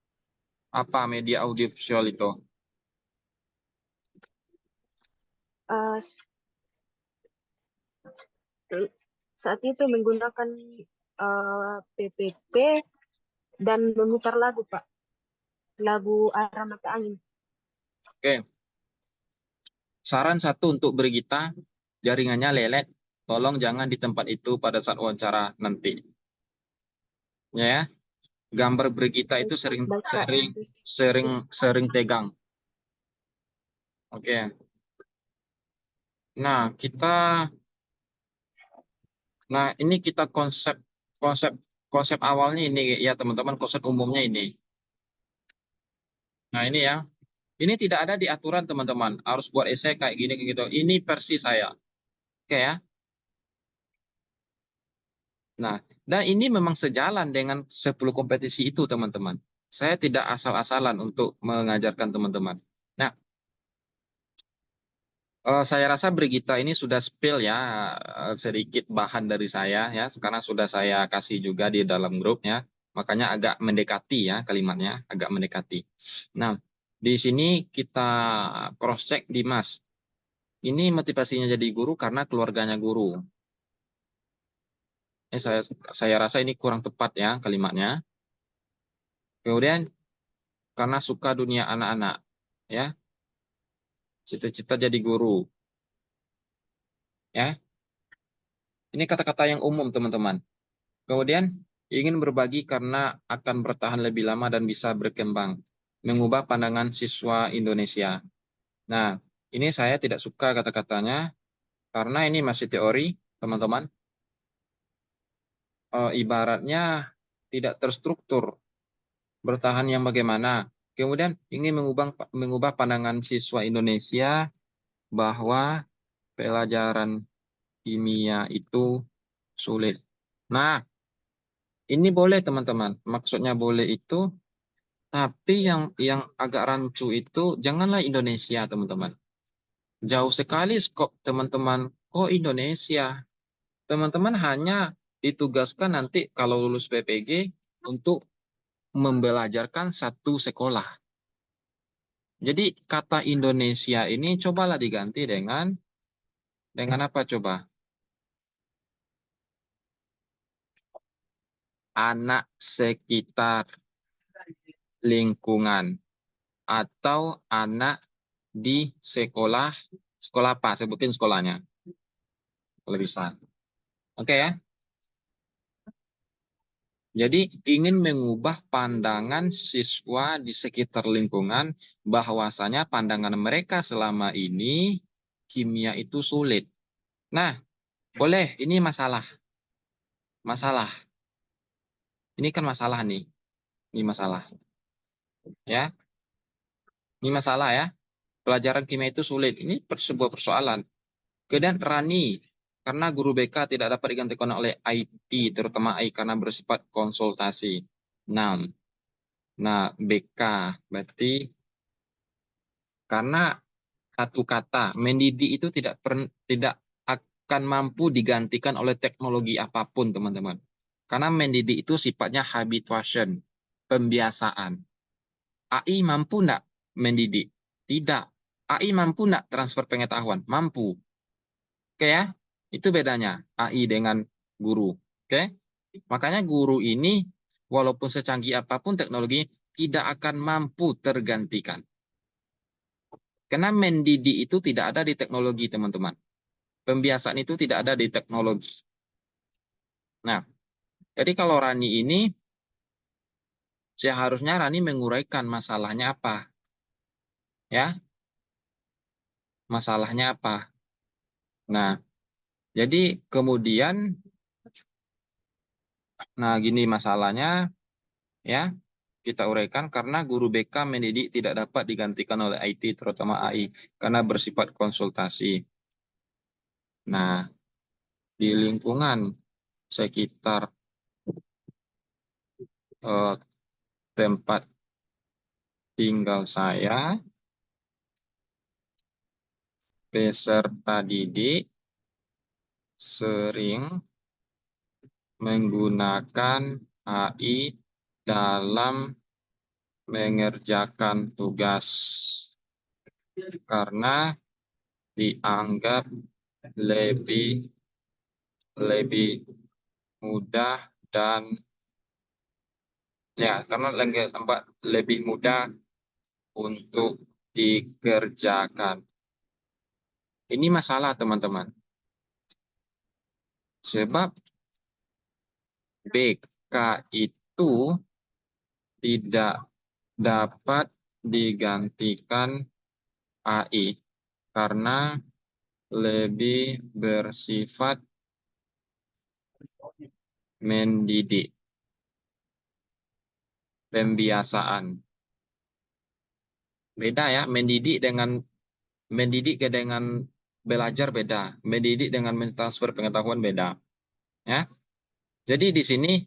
Apa media audiovisual itu? Saat itu menggunakan PPT dan memutar lagu, Pak. Lagu Arah Mata Angin. Oke. Saran satu untuk Brigita, jaringannya lelet. Tolong jangan di tempat itu pada saat wawancara nanti. Ya. Gambar Brigita itu sering tegang. Oke. Nah, ini kita konsep awalnya ini ya teman-teman, konsep umumnya ini. Nah, ini ya. Ini tidak ada di aturan teman-teman. Harus buat esai kayak gini kayak gitu. Ini versi saya. Oke ya. Nah, dan ini memang sejalan dengan 10 kompetisi itu teman-teman. Saya tidak asal-asalan untuk mengajarkan teman-teman. Nah, saya rasa Brigita ini sudah spill ya sedikit bahan dari saya ya, karena sudah saya kasih juga di dalam grup ya, makanya agak mendekati ya kalimatnya, agak mendekati. Nah, di sini kita cross check Dimas. Ini motivasinya jadi guru karena keluarganya guru. Saya rasa ini kurang tepat ya kalimatnya. Kemudian karena suka dunia anak-anak ya, cita-cita jadi guru ya. Ini kata-kata yang umum teman-teman. Kemudian ingin berbagi karena akan bertahan lebih lama dan bisa berkembang, mengubah pandangan siswa Indonesia. Nah, ini saya tidak suka kata-katanya karena ini masih teori teman-teman. Ibaratnya tidak terstruktur, bertahan yang bagaimana. Kemudian ingin mengubah pandangan siswa Indonesia bahwa pelajaran kimia itu sulit. Nah, ini boleh teman-teman. Maksudnya boleh itu, tapi yang agak rancu itu janganlah Indonesia teman-teman. Jauh sekali skop teman-teman. Kok Indonesia? Teman-teman hanya ditugaskan nanti kalau lulus PPG untuk membelajarkan satu sekolah. Jadi kata Indonesia ini cobalah diganti dengan apa coba? Anak sekitar lingkungan atau anak di sekolah apa? Sebutin sekolahnya. Kalau bisa. Oke ya. Jadi ingin mengubah pandangan siswa di sekitar lingkungan bahwasanya pandangan mereka selama ini kimia itu sulit. Nah, boleh, ini masalah. Masalah. Ini kan masalah nih. Ini masalah. Ya. Ini masalah ya. Pelajaran kimia itu sulit. Ini sebuah persoalan. Kemudian Rani, karena guru BK tidak dapat digantikan oleh IT, terutama AI karena bersifat konsultasi. Nah, BK berarti karena satu kata, mendidik itu tidak akan mampu digantikan oleh teknologi apapun, teman-teman. Karena mendidik itu sifatnya habituation, pembiasaan. AI mampu nggak mendidik? Tidak. AI mampu nggak transfer pengetahuan? Mampu. Oke ya? Itu bedanya AI dengan guru. Oke? Makanya guru ini walaupun secanggih apapun teknologi tidak akan mampu tergantikan. Karena mendidik itu tidak ada di teknologi, teman-teman. Pembiasaan itu tidak ada di teknologi. Nah, jadi kalau Rani ini seharusnya Rani menguraikan masalahnya apa? Ya, masalahnya apa? Nah, jadi kemudian, nah gini masalahnya, ya kita uraikan karena guru BK mendidik tidak dapat digantikan oleh IT, terutama AI, karena bersifat konsultasi. Nah, di lingkungan sekitar tempat tinggal saya, peserta didik sering menggunakan AI dalam mengerjakan tugas karena dianggap lebih mudah dan ya karena lebih mudah untuk dikerjakan. Ini masalah teman-teman. Sebab BK itu tidak dapat digantikan AI karena lebih bersifat mendidik, pembiasaan. Beda ya, mendidik dengan belajar beda, mendidik dengan mentransfer pengetahuan beda. Ya. Jadi di sini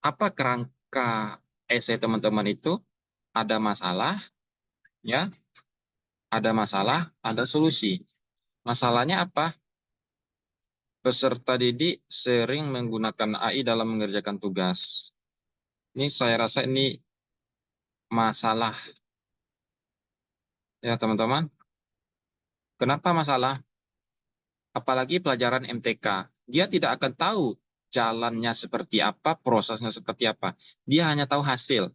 apa kerangka esai teman-teman itu? Ada masalah, ya. Ada masalah, ada solusi. Masalahnya apa? Peserta didik sering menggunakan AI dalam mengerjakan tugas. Ini saya rasa ini masalah. Ya, teman-teman. Kenapa masalah? Apalagi pelajaran MTK. Dia tidak akan tahu jalannya seperti apa, prosesnya seperti apa. Dia hanya tahu hasil.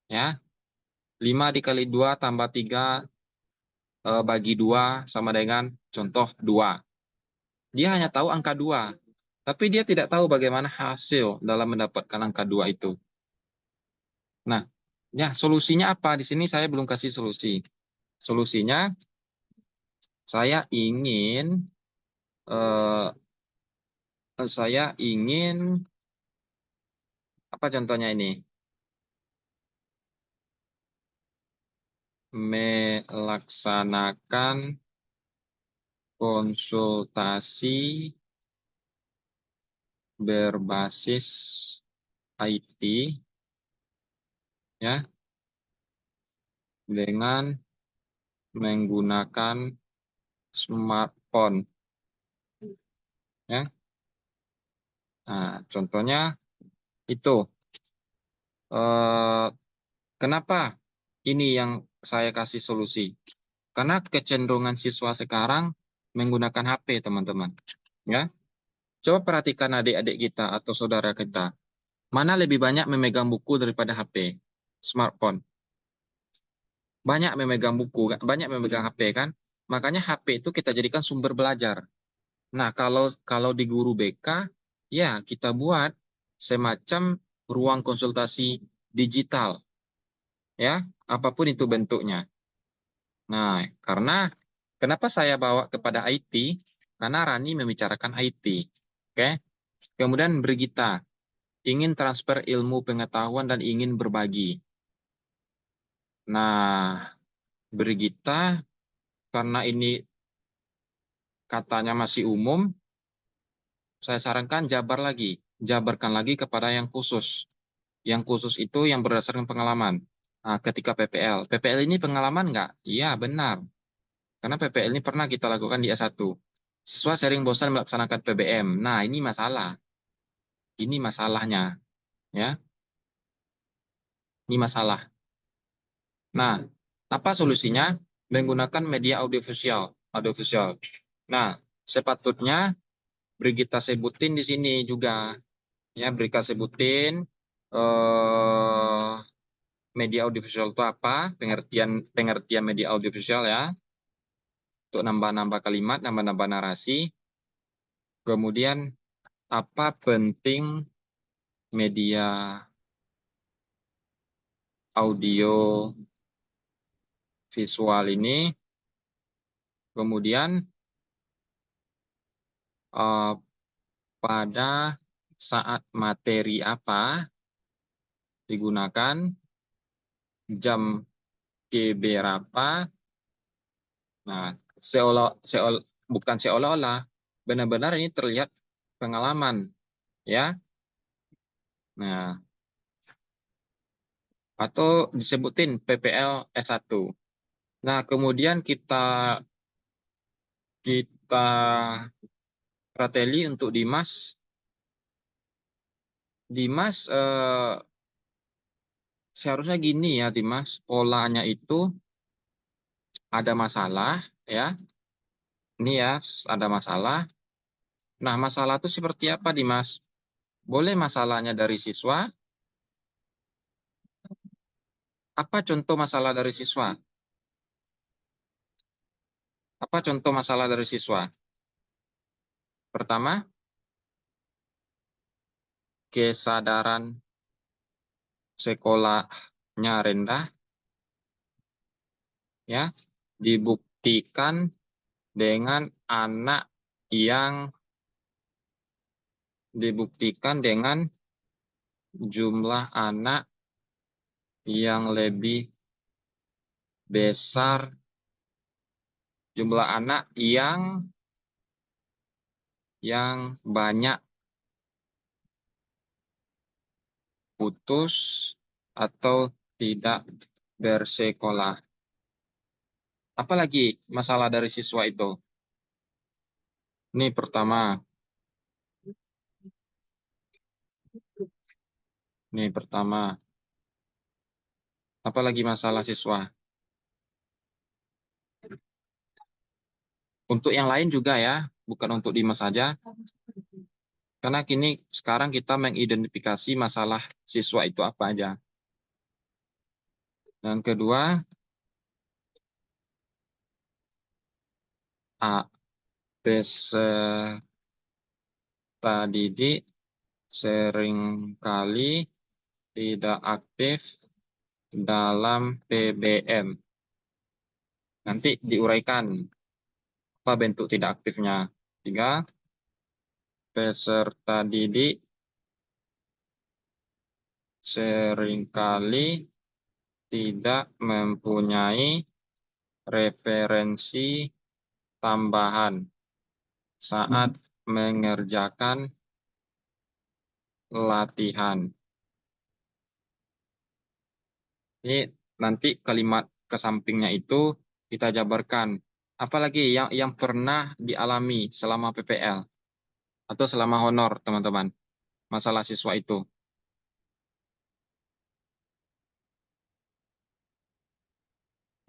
Ya, 5 dikali 2 tambah 3 bagi 2 sama dengan contoh 2. Dia hanya tahu angka 2. Tapi dia tidak tahu bagaimana hasil dalam mendapatkan angka 2 itu. Nah, ya solusinya apa? Di sini saya belum kasih solusi. Solusinya saya ingin apa contohnya ini? Melaksanakan konsultasi berbasis IT ya dengan menggunakan smartphone ya. Nah, contohnya itu kenapa ini yang saya kasih solusi? Karena kecenderungan siswa sekarang menggunakan HP, teman-teman. Ya, coba perhatikan adik-adik kita atau saudara kita. Mana lebih banyak memegang buku daripada HP, smartphone? Banyak memegang buku, banyak memegang HP kan? Makanya HP itu kita jadikan sumber belajar. Nah, kalau di guru BK, ya kita buat semacam ruang konsultasi digital, ya, apapun itu bentuknya. Nah, kenapa saya bawa kepada IT? Karena Rani membicarakan IT. Oke. Kemudian Brigita ingin transfer ilmu pengetahuan dan ingin berbagi. Nah, Brigita karena ini katanya masih umum, saya sarankan jabarkan lagi kepada yang khusus. Yang khusus itu yang berdasarkan pengalaman. Nah, ketika PPL. PPL ini pengalaman nggak? Iya, benar. Karena PPL ini pernah kita lakukan di S1. Siswa sering bosan melaksanakan PBM. Nah, ini masalah. Ini masalahnya. Ya. Ini masalah. Nah, apa solusinya? Menggunakan media audiovisual. Nah, sepatutnya beri kita sebutin di sini juga. Ya, beri kita sebutin media audiovisual itu apa? Pengertian media audiovisual ya. Untuk nambah-nambah kalimat, nambah-nambah narasi. Kemudian apa penting media audio visual ini? Kemudian pada saat materi apa digunakan, jam berapa. Nah, bukan seolah-olah, benar-benar ini terlihat pengalaman, ya. Nah, atau disebutin PPL S1. Nah, kemudian kita prateli untuk Dimas. Dimas seharusnya gini ya, Dimas. Polanya itu ada masalah, ya. Ini ya, ada masalah. Nah, masalah itu seperti apa, Dimas? Boleh masalahnya dari siswa? Apa contoh masalah dari siswa? Apa contoh masalah dari siswa? Pertama, kesadaran sekolahnya rendah, ya, dibuktikan dengan anak yang jumlah anak yang lebih besar, jumlah anak yang banyak putus atau tidak bersekolah. Apalagi masalah dari siswa itu? Ini pertama. Ini pertama. Apalagi masalah siswa? Untuk yang lain juga ya, bukan untuk Dimas saja. Karena sekarang kita mengidentifikasi masalah siswa itu apa aja. Yang kedua, peserta didik seringkali tidak aktif dalam PBM. Nanti diuraikan apa bentuk tidak aktifnya. 3, peserta didik seringkali tidak mempunyai referensi tambahan saat mengerjakan latihan. Ini nanti kalimat ke sampingnya itu kita jabarkan. Apalagi yang pernah dialami selama PPL atau selama honor, teman-teman. Masalah siswa itu.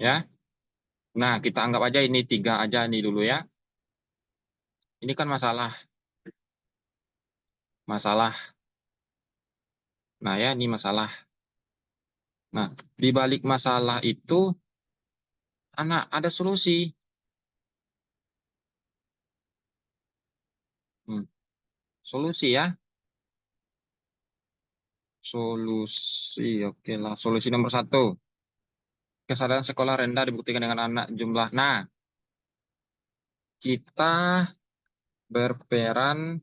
Ya. Nah, kita anggap aja ini 3 aja nih dulu ya. Ini kan masalah. Nah ya, ini masalah. Nah, di balik masalah itu, ada solusi. Solusi ya. Solusi, oke lah. Solusi nomor 1. Kesadaran sekolah rendah dibuktikan dengan anak jumlah. Nah, kita berperan,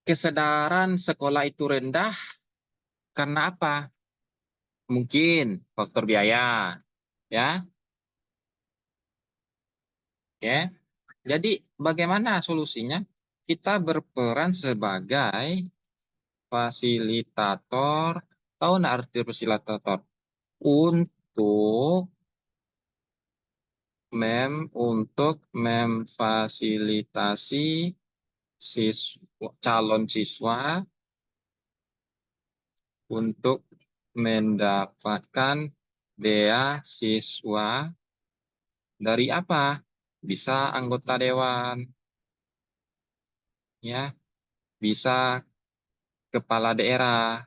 kesadaran sekolah itu rendah karena apa? Mungkin faktor biaya, ya. Oke. Jadi bagaimana solusinya? Kita berperan sebagai fasilitator. Tahu nggak arti fasilitator? Untuk memfasilitasi calon siswa untuk mendapatkan beasiswa dari apa? Bisa anggota dewan, ya, bisa kepala daerah,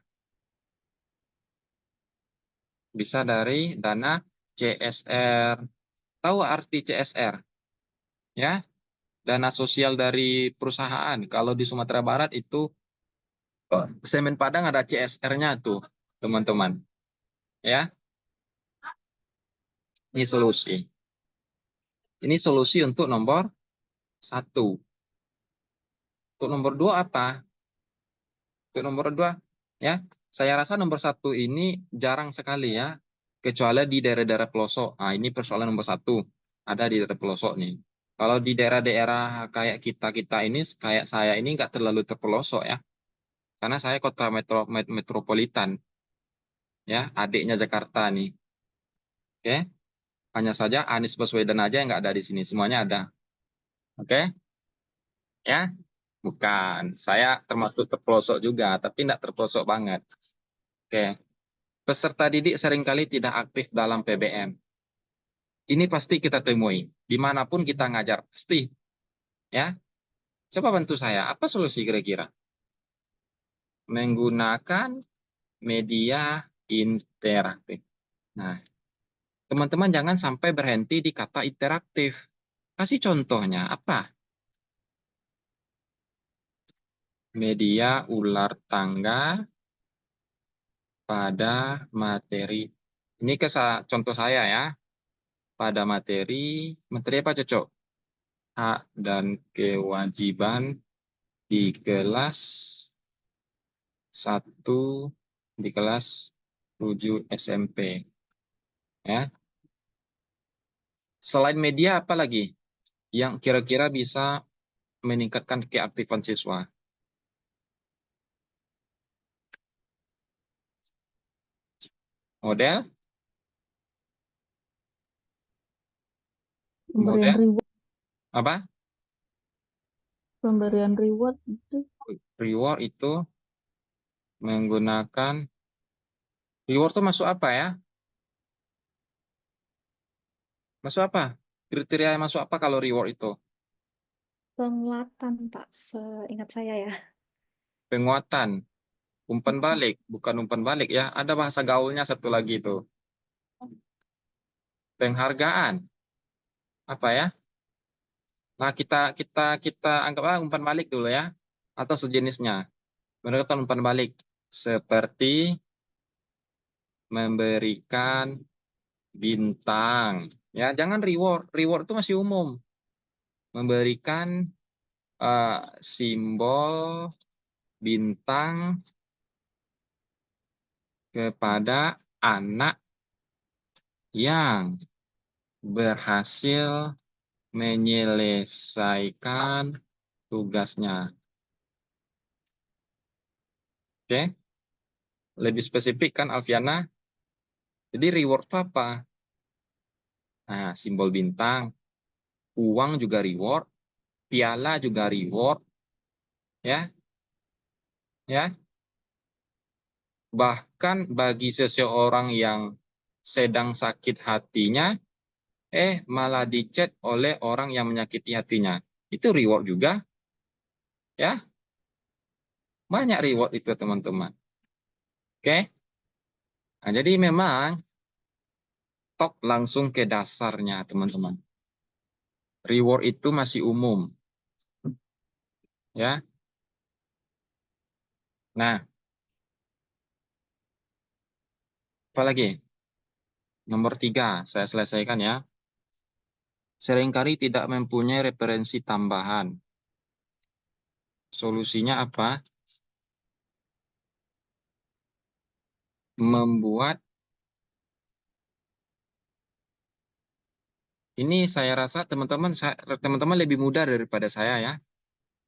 bisa dari dana CSR. Tahu arti CSR? Ya, dana sosial dari perusahaan. Kalau di Sumatera Barat itu Semen Padang ada CSR-nya tuh, teman-teman. Ya, ini solusi. Ini solusi untuk nomor 1. Untuk nomor 2 apa? Untuk nomor 2, ya, saya rasa nomor 1 ini jarang sekali ya, kecuali di daerah-daerah pelosok. Nah, ini persoalan nomor 1, ada di daerah pelosok nih. Kalau di daerah-daerah kayak kita ini, kayak saya ini nggak terlalu terpelosok ya, karena saya kota metropolitan, ya, adiknya Jakarta nih. Oke, hanya saja Anies Baswedan aja yang nggak ada di sini, semuanya ada. Oke, ya, bukan. Saya termasuk terpelosok juga, tapi nggak terpelosok banget. Oke. Peserta didik seringkali tidak aktif dalam PBM. Ini pasti kita temui. Dimanapun kita ngajar, pasti. Ya, coba bantu saya. Apa solusi kira-kira? Menggunakan media interaktif. Nah, teman-teman jangan sampai berhenti di kata interaktif. Kasih contohnya, apa? Media ular tangga pada materi. Ini contoh saya ya. Pada materi apa cocok? Hak dan kewajiban di kelas 1 di kelas 7 SMP. Ya. Selain media apa lagi yang kira-kira bisa meningkatkan keaktifan siswa? Model? Pemberian Model? reward, Apa? pemberian reward itu Reward itu menggunakan reward itu masuk apa ya? Masuk apa? Kriteria masuk apa kalau reward itu? Penguatan, Pak, seingat saya ya. Penguatan, umpan balik, bukan umpan balik ya. Ada bahasa gaulnya satu lagi itu. Penghargaan. Apa ya? Nah, kita anggaplah umpan balik dulu ya, atau sejenisnya. Menurut umpan balik seperti memberikan bintang. Ya, jangan reward. Reward itu masih umum. Memberikan simbol bintang kepada anak yang berhasil menyelesaikan tugasnya. Oke, lebih spesifik kan Alfiana? Jadi reward itu apa? Nah, simbol bintang, uang juga reward, piala juga reward, ya, ya. Bahkan bagi seseorang yang sedang sakit hatinya, malah dicet oleh orang yang menyakiti hatinya. Itu reward juga, ya. Banyak reward itu, teman-teman. Oke? Nah, jadi memang tok langsung ke dasarnya, teman-teman. Reward itu masih umum. Ya. Nah, apa lagi? Nomor 3, saya selesaikan ya. Seringkali tidak mempunyai referensi tambahan. Solusinya apa? Membuat ini saya rasa teman-teman lebih mudah daripada saya ya.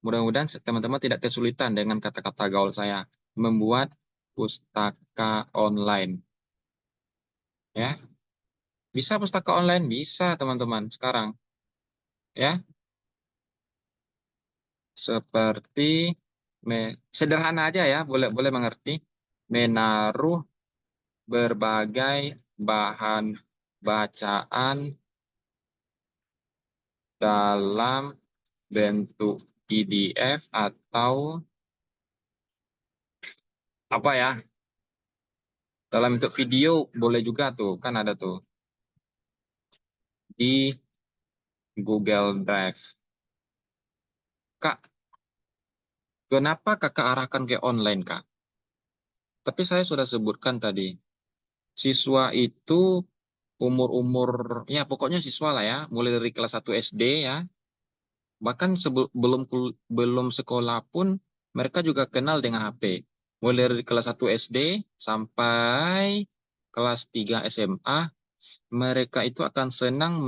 Mudah-mudahan teman-teman tidak kesulitan dengan kata-kata gaul saya. Membuat pustaka online. Ya. Bisa pustaka online? Bisa, teman-teman, sekarang. Ya. Seperti sederhana aja ya, boleh mengerti. menaruh berbagai bahan bacaan dalam bentuk PDF atau apa ya? Dalam bentuk video boleh juga tuh, kan ada tuh di Google Drive. Kak, kenapa kakak arahkan ke online, Kak? Tapi saya sudah sebutkan tadi, siswa itu umur-umur, ya pokoknya siswa lah ya, mulai dari kelas 1 SD ya, bahkan belum sekolah pun mereka juga kenal dengan HP. Mulai dari kelas 1 SD sampai kelas 3 SMA, mereka itu akan senang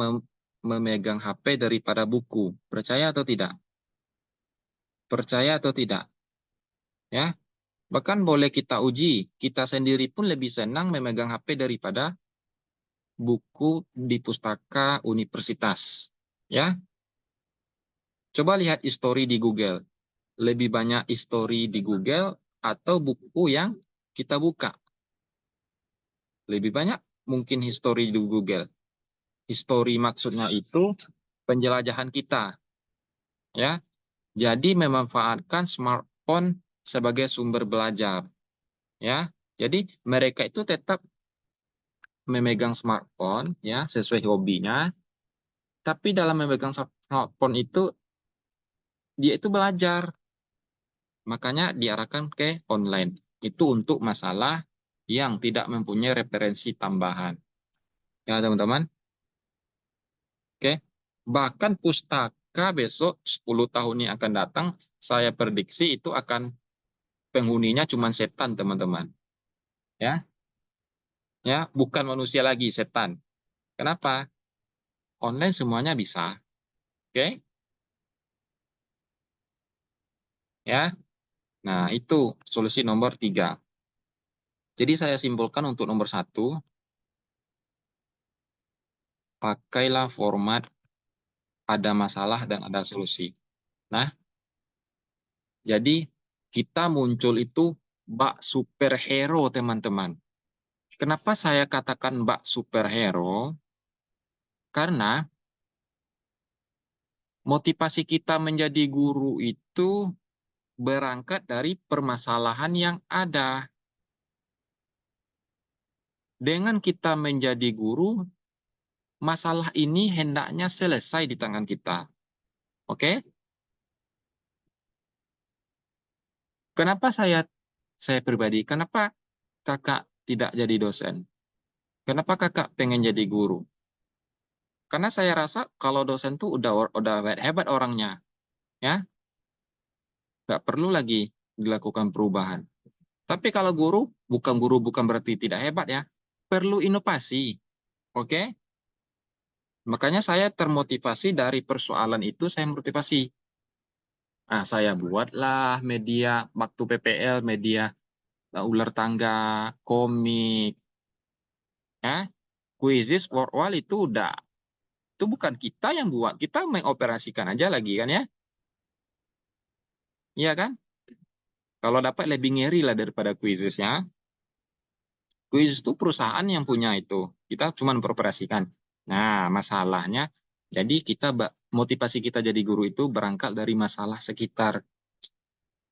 memegang HP daripada buku. Percaya atau tidak? Percaya atau tidak? Ya, bahkan boleh kita uji, kita sendiri pun lebih senang memegang HP daripada buku di pustaka universitas. Ya, coba lihat histori di Google. Lebih banyak histori di Google atau buku yang kita buka? Lebih banyak mungkin histori di Google. Histori maksudnya itu penjelajahan kita. Ya, jadi memanfaatkan smartphone sebagai sumber belajar. Ya, jadi mereka itu tetap memegang smartphone ya sesuai hobinya, tapi dalam memegang smartphone itu dia itu belajar. Makanya diarahkan ke online. Itu untuk masalah yang tidak mempunyai referensi tambahan. Ya, teman-teman. Oke. Bahkan pustaka besok 10 tahun yang akan datang, saya prediksi itu akan penghuninya cuma setan, teman-teman. Ya. Ya, bukan manusia lagi, setan. Kenapa? Online semuanya bisa. Oke? Ya. Nah, itu solusi nomor 3. Jadi saya simpulkan untuk nomor 1, pakailah format ada masalah dan ada solusi. Nah, jadi kita muncul itu bak superhero, teman-teman. Kenapa saya katakan bak superhero? Karena motivasi kita menjadi guru itu berangkat dari permasalahan yang ada. Dengan kita menjadi guru, masalah ini hendaknya selesai di tangan kita. Oke? Kenapa saya pribadi, kenapa kakak tidak jadi dosen? Kenapa kakak pengen jadi guru? Karena saya rasa kalau dosen tuh udah hebat orangnya, ya, nggak perlu lagi dilakukan perubahan. Tapi kalau guru bukan berarti tidak hebat ya, perlu inovasi, oke? Makanya saya termotivasi dari persoalan itu, saya motivasi. Nah, saya buatlah media waktu PPL, media ular tangga, komik, ya, kuisis for all itu udah. Itu bukan kita yang buat, kita mengoperasikan aja lagi kan ya? Iya kan? Kalau dapat lebih ngeri lah daripada kuisisnya. Kuisis itu perusahaan yang punya itu. Kita cuma beroperasikan. Nah, masalahnya, jadi motivasi kita jadi guru itu berangkat dari masalah sekitar.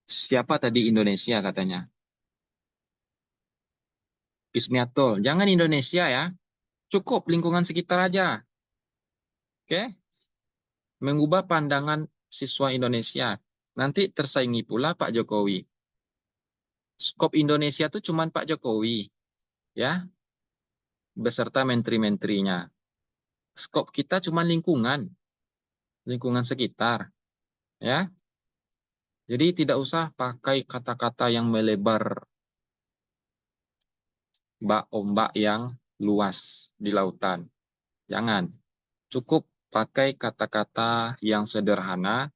Siapa tadi Indonesia katanya? Ismiatul. Jangan Indonesia ya. Cukup lingkungan sekitar aja. Oke? Mengubah pandangan siswa Indonesia. Nanti tersaingi pula Pak Jokowi. Skop Indonesia itu cuma Pak Jokowi, ya, beserta menteri-menterinya. Skop kita cuma lingkungan sekitar, ya. Jadi tidak usah pakai kata-kata yang melebar, ombak yang luas di lautan. Jangan. Cukup pakai kata-kata yang sederhana,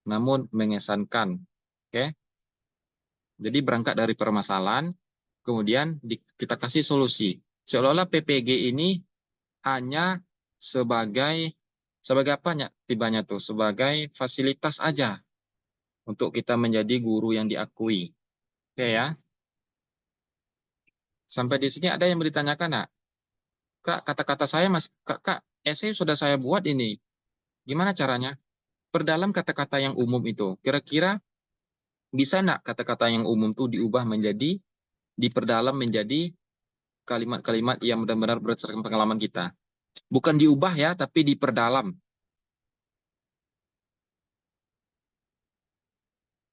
namun mengesankan. Oke? Jadi berangkat dari permasalahan, kemudian kita kasih solusi. Seolah-olah PPG ini hanya sebagai apa tibanya tuh? Sebagai fasilitas aja untuk kita menjadi guru yang diakui. Oke ya. Sampai di sini ada yang ditanyakan, nak? Kak, kata-kata saya masih, kak, esai sudah saya buat ini. Gimana caranya? Perdalam kata-kata yang umum itu. Kira-kira bisa nggak kata-kata yang umum itu diubah menjadi, diperdalam menjadi kalimat-kalimat yang benar-benar berdasarkan pengalaman kita. Bukan diubah ya, tapi diperdalam.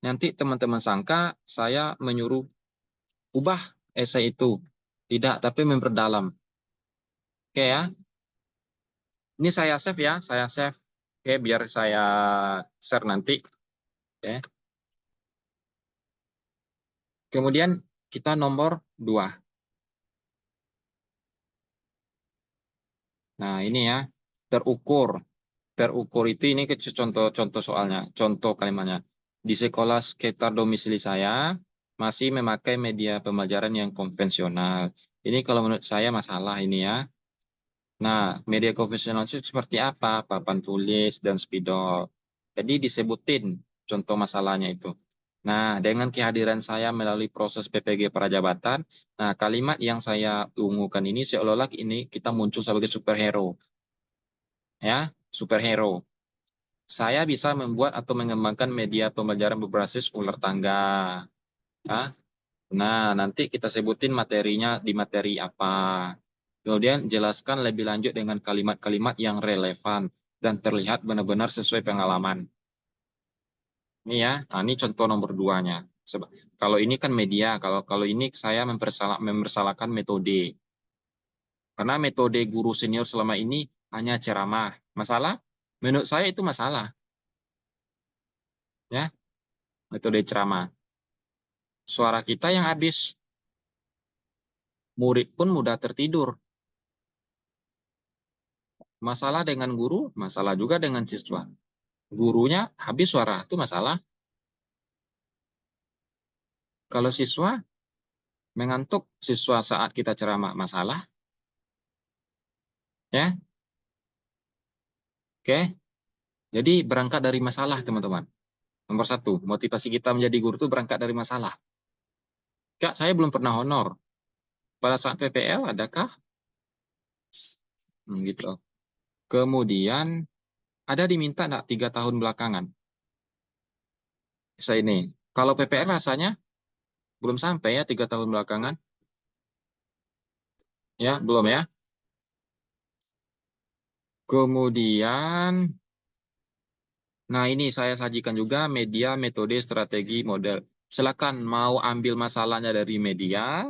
Nanti teman-teman sangka saya menyuruh ubah esai itu. Tidak, tapi memperdalam. Oke ya. Ini saya save ya, saya save. Oke, biar saya share nanti. Oke. Kemudian kita nomor 2. Nah, ini ya, terukur. Terukur itu ini contoh soalnya, contoh kalimatnya. Di sekolah sekitar domisili saya masih memakai media pembelajaran yang konvensional. Ini kalau menurut saya masalah ini ya. Nah, media konvensional itu seperti apa? Papan tulis dan spidol. Jadi disebutin contoh masalahnya itu. Nah, dengan kehadiran saya melalui proses PPG Prajabatan, nah kalimat yang saya ungukan ini seolah-olah ini kita muncul sebagai superhero. Ya, superhero. Saya bisa membuat atau mengembangkan media pembelajaran berbasis ular tangga. Ya. Nah, nanti kita sebutin materinya di materi apa. Kemudian jelaskan lebih lanjut dengan kalimat-kalimat yang relevan dan terlihat benar-benar sesuai pengalaman. Ini ya, nah, ini contoh nomor 2-nya. Kalau ini kan media, kalau ini saya mempersalahkan metode. Karena metode guru senior selama ini hanya ceramah. Masalah? Menurut saya itu masalah. Ya, metode ceramah. Suara kita yang habis. Murid pun mudah tertidur. Masalah dengan guru, masalah juga dengan siswa. Gurunya habis suara, itu masalah. Kalau siswa mengantuk siswa saat kita ceramah, masalah. Ya, oke. Jadi berangkat dari masalah, teman-teman. Nomor 1, motivasi kita menjadi guru itu berangkat dari masalah. Kak, saya belum pernah honor. Pada saat PPL, adakah? Gitu. Kemudian, ada diminta enggak 3 tahun belakangan? Saya ini. Kalau PPL rasanya belum sampai ya 3 tahun belakangan. Ya, belum ya. Kemudian, nah ini saya sajikan juga media, metode, strategi, model. Silakan mau ambil masalahnya dari media,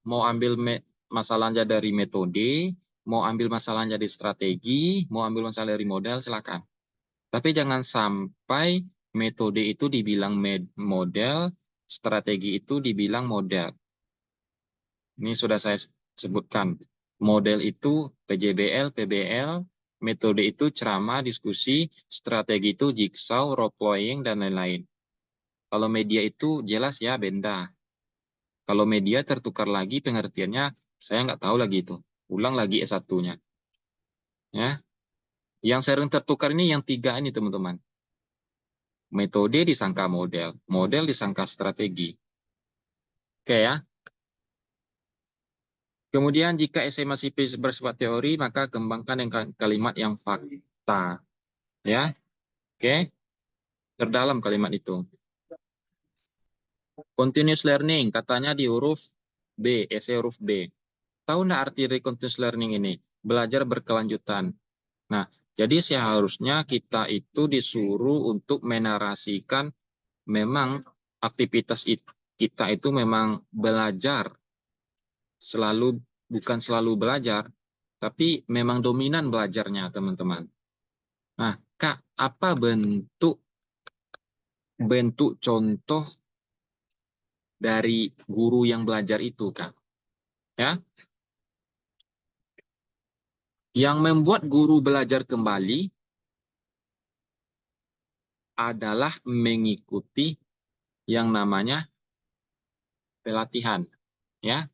mau ambil masalahnya dari metode, mau ambil masalahnya dari strategi, mau ambil masalah dari model, silakan. Tapi jangan sampai metode itu dibilang model, strategi itu dibilang model. Ini sudah saya sebutkan. Model itu PJBL, PBL, metode itu ceramah, diskusi, strategi itu jigsaw, role playing, dan lain-lain. Kalau media itu jelas ya benda. Kalau media tertukar lagi pengertiannya, saya nggak tahu lagi itu. Ulang lagi S1-nya. Ya. Yang sering tertukar ini yang 3 ini teman-teman. Metode disangka model, model disangka strategi. Oke ya. Kemudian jika esai masih bersifat teori, maka kembangkan dengan kalimat yang fakta. Ya, oke. Terdalam kalimat itu. Continuous learning, katanya di huruf B, esai huruf B. Tahu nggak arti dari continuous learning ini? Belajar berkelanjutan. Nah, jadi seharusnya kita itu disuruh untuk menarasikan memang aktivitas kita itu memang belajar. Bukan selalu belajar, tapi memang dominan belajarnya, teman-teman. Nah, Kak, apa bentuk contoh dari guru yang belajar itu, Kak? Ya, yang membuat guru belajar kembali adalah mengikuti yang namanya pelatihan. Ya,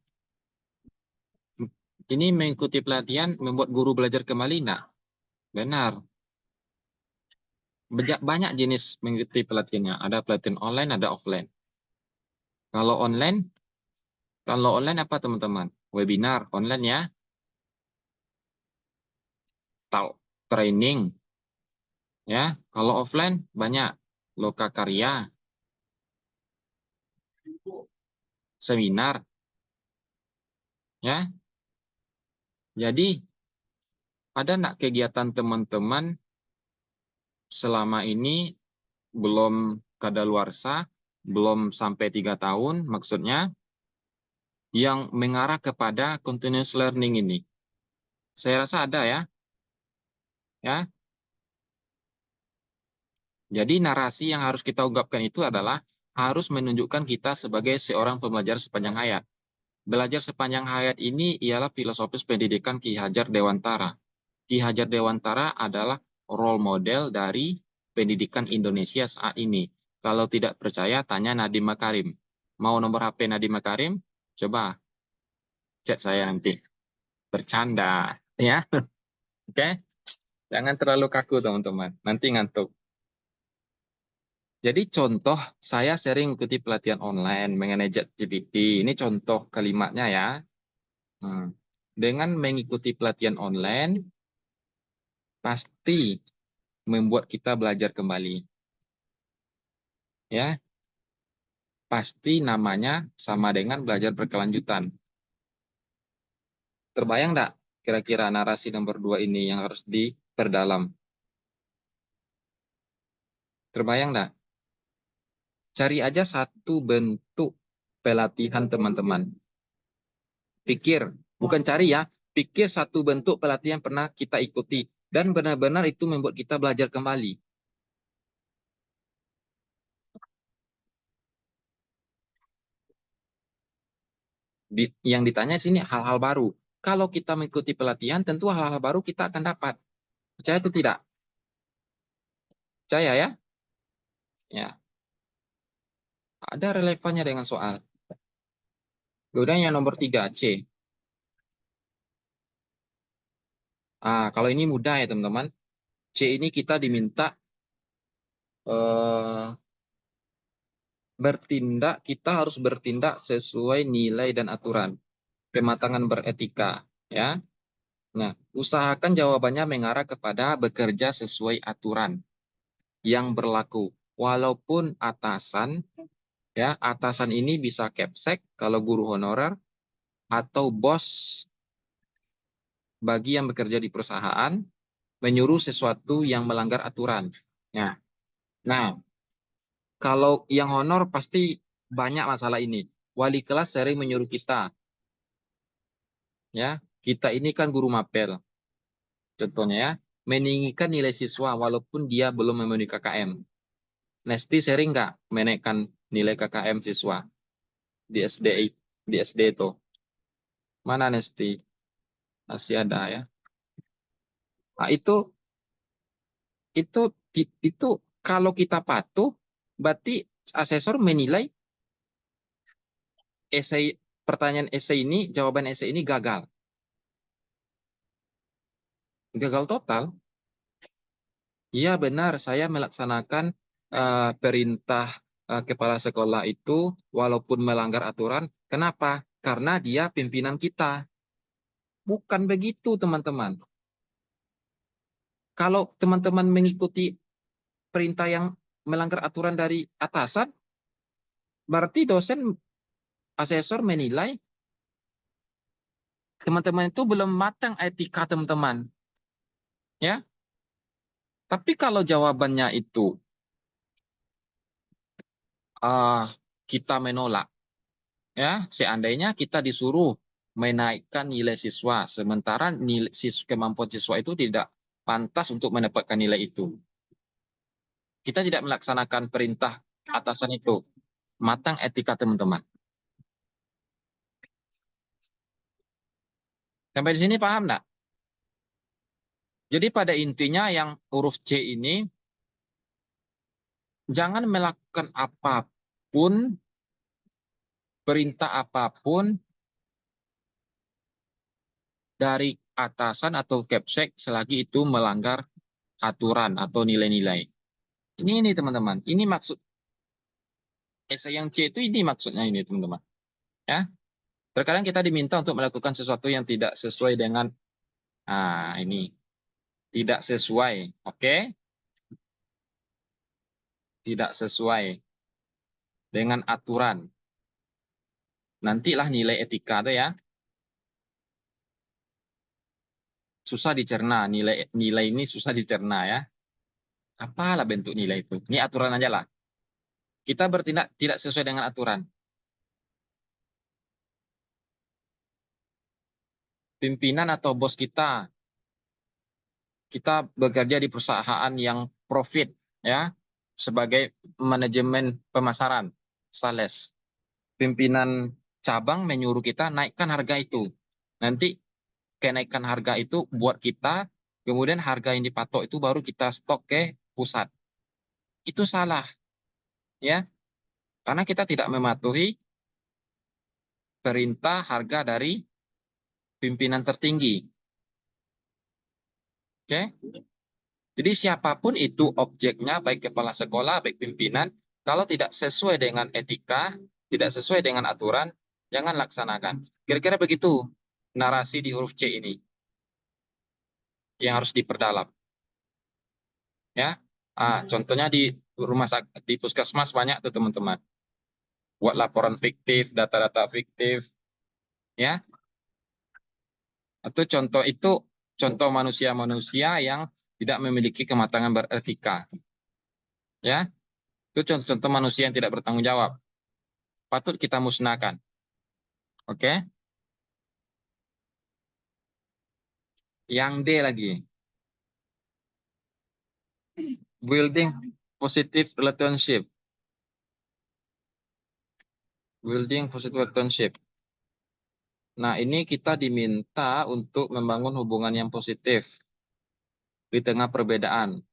ini mengikuti pelatihan membuat guru belajar kembali, enggak? Benar. Banyak jenis mengikuti pelatihannya. Ada pelatihan online, ada offline. Kalau online apa teman-teman? webinar online ya, atau training ya. Kalau offline banyak lokakarya, seminar ya. Jadi ada enggak kegiatan teman-teman selama ini belum kadaluarsa, belum sampai 3 tahun maksudnya, yang mengarah kepada continuous learning ini? Saya rasa ada ya. Ya. Jadi narasi yang harus kita ungkapkan itu adalah harus menunjukkan kita sebagai seorang pembelajar sepanjang hayat. Belajar sepanjang hayat ini ialah filosofis pendidikan Ki Hajar Dewantara. Ki Hajar Dewantara adalah role model dari pendidikan Indonesia saat ini. Kalau tidak percaya, tanya Nadiem Makarim. Mau nomor HP Nadiem Makarim? Coba chat saya nanti. Bercanda, ya. Oke? Jangan terlalu kaku, teman-teman. Nanti ngantuk. Jadi contoh, saya sering ikuti pelatihan online mengenai ChatGPT. Ini contoh kalimatnya ya. Dengan mengikuti pelatihan online, pasti membuat kita belajar kembali. Ya, pasti namanya sama dengan belajar berkelanjutan. Terbayang enggak kira-kira narasi nomor 2 ini yang harus diperdalam? Terbayang enggak? Cari aja satu bentuk pelatihan teman-teman. Pikir, bukan cari ya, pikir satu bentuk pelatihan pernah kita ikuti dan benar-benar itu membuat kita belajar kembali. Yang ditanya di sini hal-hal baru. Kalau kita mengikuti pelatihan, tentu hal-hal baru kita akan dapat. Percaya atau tidak? Percaya ya? Ya. Ada relevannya dengan soal. Kemudian yang nomor 3, C. Kalau ini mudah ya teman-teman. C ini kita diminta bertindak, kita harus bertindak sesuai nilai dan aturan. Kematangan beretika, ya. Nah, usahakan jawabannya mengarah kepada bekerja sesuai aturan yang berlaku. Walaupun atasan, ya, atasan ini bisa Kepsek kalau guru honorer, atau bos bagi yang bekerja di perusahaan, menyuruh sesuatu yang melanggar aturan. Ya. Nah, kalau yang honor pasti banyak masalah ini. Wali kelas sering menyuruh kita, ya, kita ini kan guru mapel. Contohnya ya, meninggikan nilai siswa walaupun dia belum memenuhi KKM. Nesti sering nggak menaikkan nilai KKM siswa di SD itu? Mana Nesti? Masih ada ya. Nah, itu kalau kita patuh, berarti asesor menilai pertanyaan esai ini, jawaban esai ini gagal. Gagal total. Iya benar, saya melaksanakan perintah kepala sekolah itu walaupun melanggar aturan. Kenapa? Karena dia pimpinan kita. Bukan begitu, teman-teman. Kalau teman-teman mengikuti perintah yang melanggar aturan dari atasan, berarti dosen asesor menilai teman-teman itu belum matang etika teman-teman. Ya. Tapi kalau jawabannya itu kita menolak, ya, seandainya kita disuruh menaikkan nilai siswa, sementara kemampuan siswa itu tidak pantas untuk mendapatkan nilai itu. Kita tidak melaksanakan perintah atasan itu. Matang etika teman-teman. Sampai di sini paham enggak? Jadi pada intinya yang huruf C ini, jangan melakukan apapun, perintah apapun dari atasan atau Kepsek selagi itu melanggar aturan atau nilai-nilai. Ini teman-teman, ini maksud esai yang C itu, ini maksudnya ini teman-teman. Ya. Terkadang kita diminta untuk melakukan sesuatu yang tidak sesuai dengan, ini. Tidak sesuai, oke? Tidak sesuai dengan aturan. Nantilah nilai etika tuh ya. Susah dicerna, nilai ini susah dicerna ya. Apalah bentuk nilai itu? Ini aturan aja lah. Kita bertindak tidak sesuai dengan aturan. Pimpinan atau bos kita bekerja di perusahaan yang profit ya, sebagai manajemen pemasaran, sales. Pimpinan cabang menyuruh kita naikkan harga itu. Nanti kenaikan harga itu buat kita, kemudian harga yang dipatok itu baru kita stok ke pusat. Itu salah ya, karena kita tidak mematuhi perintah harga dari pimpinan tertinggi. Oke? Jadi siapapun itu objeknya, baik kepala sekolah, baik pimpinan, kalau tidak sesuai dengan etika, tidak sesuai dengan aturan, jangan laksanakan. Kira-kira begitu narasi di huruf C ini yang harus diperdalam. Ya, contohnya di rumah sakit, di puskesmas banyak tuh teman-teman. Buat laporan fiktif, data-data fiktif, ya. Atau contoh itu contoh manusia-manusia yang tidak memiliki kematangan beretika. Ya, itu contoh-contoh manusia yang tidak bertanggung jawab. Patut kita musnahkan. Oke? Yang D lagi. Building positive relationship. Building positive relationship. Nah, ini kita diminta untuk membangun hubungan yang positif di tengah perbedaan.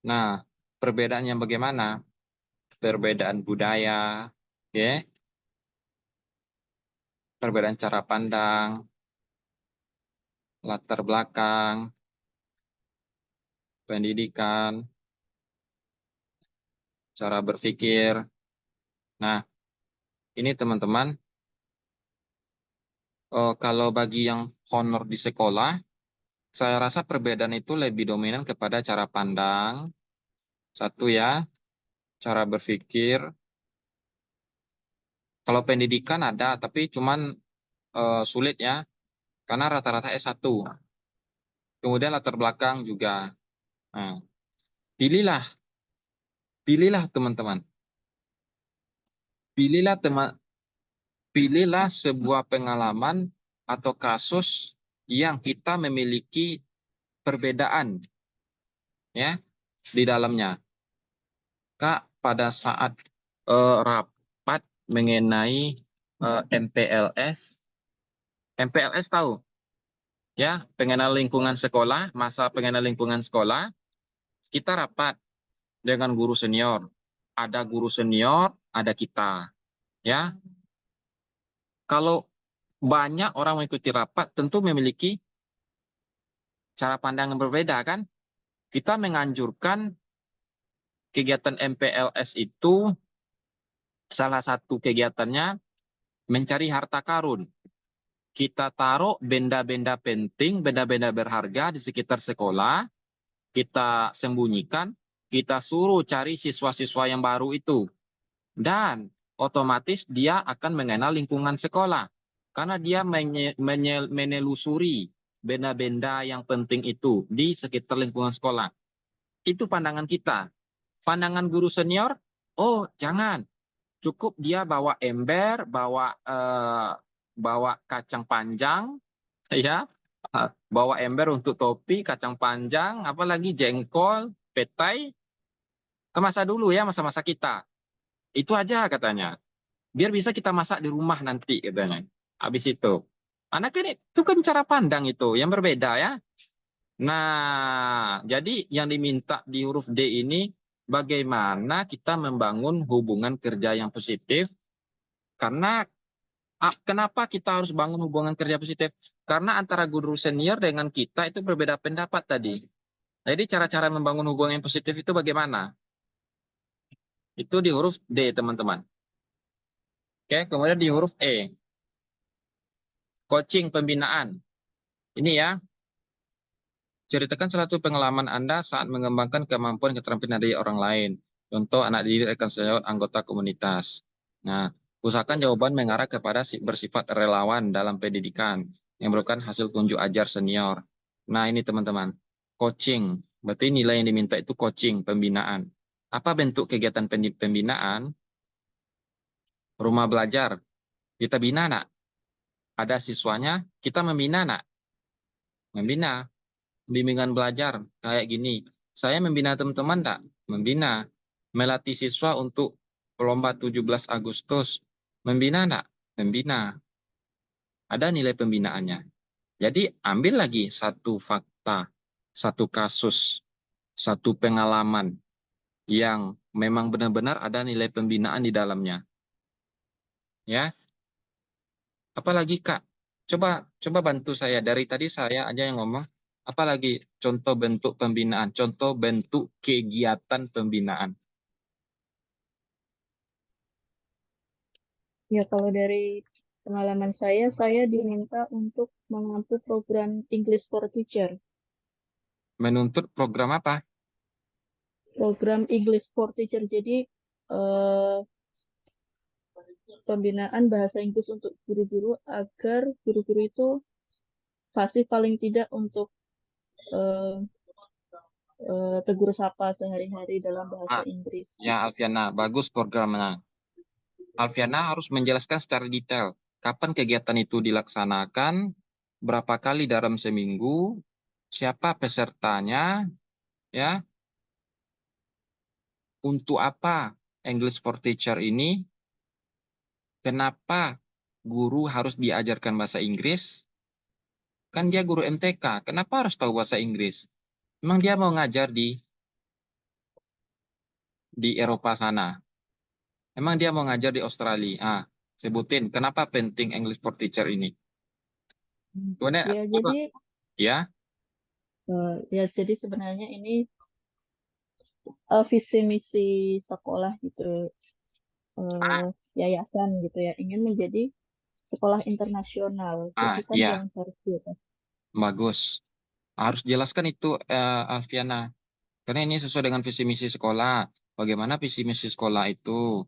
Nah, perbedaan yang bagaimana? Perbedaan budaya, ya, perbedaan cara pandang, latar belakang, pendidikan, cara berpikir. Nah, ini teman-teman, kalau bagi yang honor di sekolah, saya rasa perbedaan itu lebih dominan kepada cara pandang, satu ya, cara berpikir. Kalau pendidikan ada, tapi cuman sulit ya, karena rata-rata S1. Kemudian latar belakang juga. Nah, pilihlah teman-teman. Pilihlah sebuah pengalaman atau kasus yang kita memiliki perbedaan ya di dalamnya. Kak, pada saat rapat mengenai MPLS tahu ya, pengenalan lingkungan sekolah, masa pengenalan lingkungan sekolah, kita rapat dengan guru senior. Ada guru senior, ada kita. Ya, kalau banyak orang mengikuti rapat, tentu memiliki cara pandang yang berbeda kan? Kita menganjurkan kegiatan MPLS itu, salah satu kegiatannya mencari harta karun. Kita taruh benda-benda penting, benda-benda berharga di sekitar sekolah, kita sembunyikan, kita suruh cari siswa-siswa yang baru itu. Dan otomatis dia akan mengenal lingkungan sekolah. Karena dia menelusuri benda-benda yang penting itu di sekitar lingkungan sekolah. Itu pandangan kita. Pandangan guru senior, oh jangan. Cukup dia bawa ember, bawa kacang panjang, ya, bawa ember untuk topi, kacang panjang, apalagi jengkol, petai, ke masa dulu ya, masa-masa kita. Itu aja katanya. Biar bisa kita masak di rumah nanti katanya. Habis itu. Anak ini itu kan cara pandang itu yang berbeda ya. Nah, jadi yang diminta di huruf D ini bagaimana kita membangun hubungan kerja yang positif. Karena kenapa kita harus bangun hubungan kerja positif? Karena antara guru senior dengan kita itu berbeda pendapat tadi. Jadi cara-cara membangun hubungan yang positif itu bagaimana? Itu di huruf D, teman-teman. Oke, kemudian di huruf E. Coaching pembinaan. Ini ya. Ceritakan salah satu pengalaman Anda saat mengembangkan kemampuan keterampilan dari orang lain. Contoh anak didik, rekan sejawat, anggota komunitas. Nah, usahakan jawaban mengarah kepada bersifat relawan dalam pendidikan yang merupakan hasil tunjuk ajar senior. Nah, ini teman-teman. Coaching. Berarti nilai yang diminta itu coaching, pembinaan. Apa bentuk kegiatan pembinaan? Rumah belajar. Kita bina, nak. Ada siswanya, kita membina, nak. Membina. Bimbingan belajar kayak gini. Saya membina teman-teman enggak? Membina. Melatih siswa untuk lomba 17 Agustus. Membina enggak? Membina. Ada nilai pembinaannya. Jadi ambil lagi satu fakta, satu kasus, satu pengalaman yang memang benar-benar ada nilai pembinaan di dalamnya. Ya. Apalagi Kak? Coba bantu saya. Dari tadi saya aja yang ngomong. Apalagi contoh bentuk pembinaan, contoh bentuk kegiatan pembinaan. Ya, kalau dari pengalaman saya diminta untuk mengampu program English for Teacher. Menuntut program apa? Program English for Teacher. Jadi, pembinaan bahasa Inggris untuk guru-guru agar guru-guru itu fasih paling tidak untuk tegur sapa sehari-hari dalam bahasa Inggris. Ya, Alfiana, bagus programnya. Alfiana harus menjelaskan secara detail kapan kegiatan itu dilaksanakan, berapa kali dalam seminggu, siapa pesertanya, ya, untuk apa English for Teacher ini, kenapa guru harus diajarkan bahasa Inggris, kan dia guru MTK, kenapa harus tahu bahasa Inggris? Emang dia mau ngajar di Eropa sana? Emang dia mau ngajar di Australia? Sebutin kenapa penting English for Teacher ini. Kemudian, Ya, jadi ya, ya jadi sebenarnya ini visi misi sekolah gitu, yayasan gitu ya, ingin menjadi sekolah internasional. Jadi kan ya, yang harus kita. bagus. Harus jelaskan itu, Alfiana. Karena ini sesuai dengan visi misi sekolah. Bagaimana visi misi sekolah itu?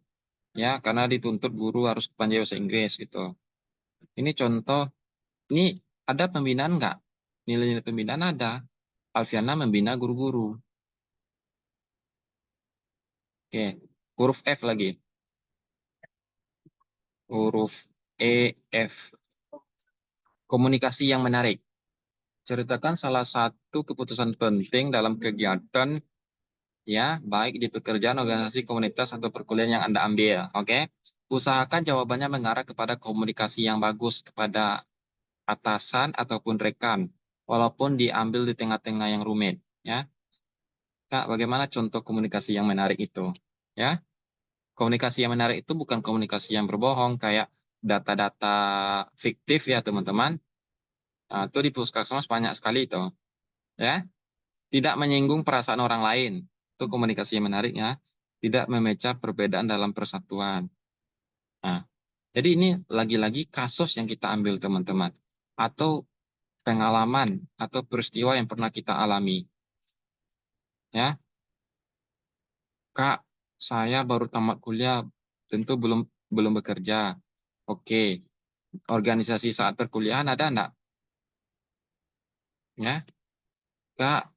Ya, karena dituntut guru harus pandai bahasa Inggris gitu. Ini contoh. Ini ada pembinaan nggak? Nilai-nilai pembinaan ada. Alfiana membina guru-guru. Oke, huruf F lagi. Huruf E, F. Komunikasi yang menarik. Ceritakan salah satu keputusan penting dalam kegiatan, ya, baik di pekerjaan, organisasi, komunitas, atau perkuliahan yang Anda ambil. Oke, usahakan jawabannya mengarah kepada komunikasi yang bagus kepada atasan ataupun rekan, walaupun diambil di tengah-tengah yang rumit. Ya, Kak, bagaimana contoh komunikasi yang menarik itu? Ya, komunikasi yang menarik itu bukan komunikasi yang berbohong, kayak data-data fiktif ya teman-teman. Nah, itu di puskesmas banyak sekali itu. Ya, tidak menyinggung perasaan orang lain. Itu komunikasi yang menariknya. Tidak memecah perbedaan dalam persatuan. Nah, jadi ini lagi-lagi kasus yang kita ambil teman-teman. Atau pengalaman atau peristiwa yang pernah kita alami. Ya, Kak, saya baru tamat kuliah, tentu belum bekerja. Oke, organisasi saat perkuliahan ada enggak? Ya, Kak,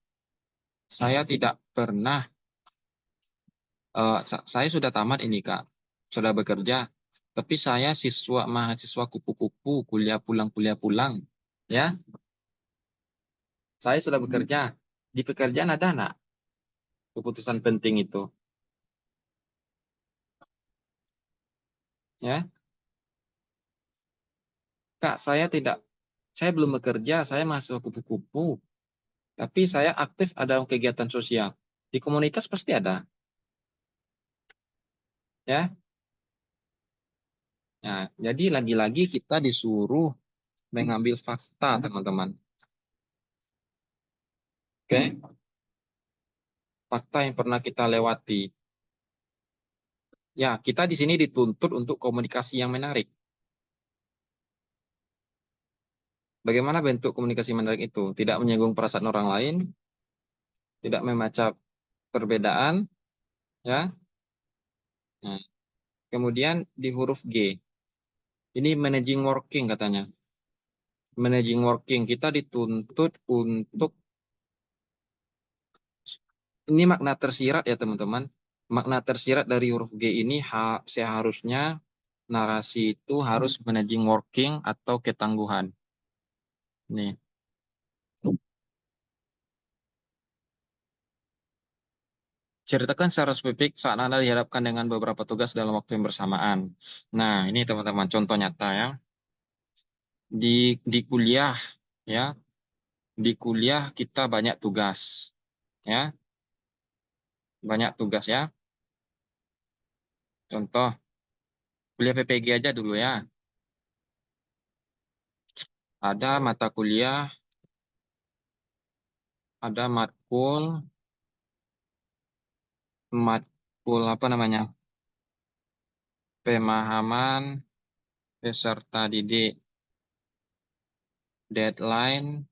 saya tidak pernah, saya sudah tamat ini Kak, sudah bekerja, tapi saya mahasiswa kupu-kupu, kuliah pulang, ya. Saya sudah bekerja, di pekerjaan ada enggak keputusan penting itu? Ya, Kak, saya belum bekerja, saya mahasiswa kupu-kupu, tapi saya aktif ada kegiatan sosial. Di komunitas pasti ada. Ya. Nah, jadi lagi-lagi kita disuruh mengambil fakta, teman-teman. Oke. Fakta yang pernah kita lewati. Ya, kita di sini dituntut untuk komunikasi yang menarik. Bagaimana bentuk komunikasi menarik itu? Tidak menyinggung perasaan orang lain, tidak memecah perbedaan, ya. Nah, kemudian di huruf G, ini managing working katanya. Managing working, kita dituntut untuk, ini makna tersirat ya teman-teman. Makna tersirat dari huruf G ini seharusnya narasi itu harus managing working atau ketangguhan. Nih. Ceritakan secara spesifik saat Anda dihadapkan dengan beberapa tugas dalam waktu yang bersamaan. Nah, ini teman-teman contoh nyata ya. Di kuliah ya. Di kuliah kita banyak tugas ya. Banyak tugas ya. Contoh kuliah PPG aja dulu ya. Ada mata kuliah, ada matkul apa namanya? Pemahaman peserta didik. Deadline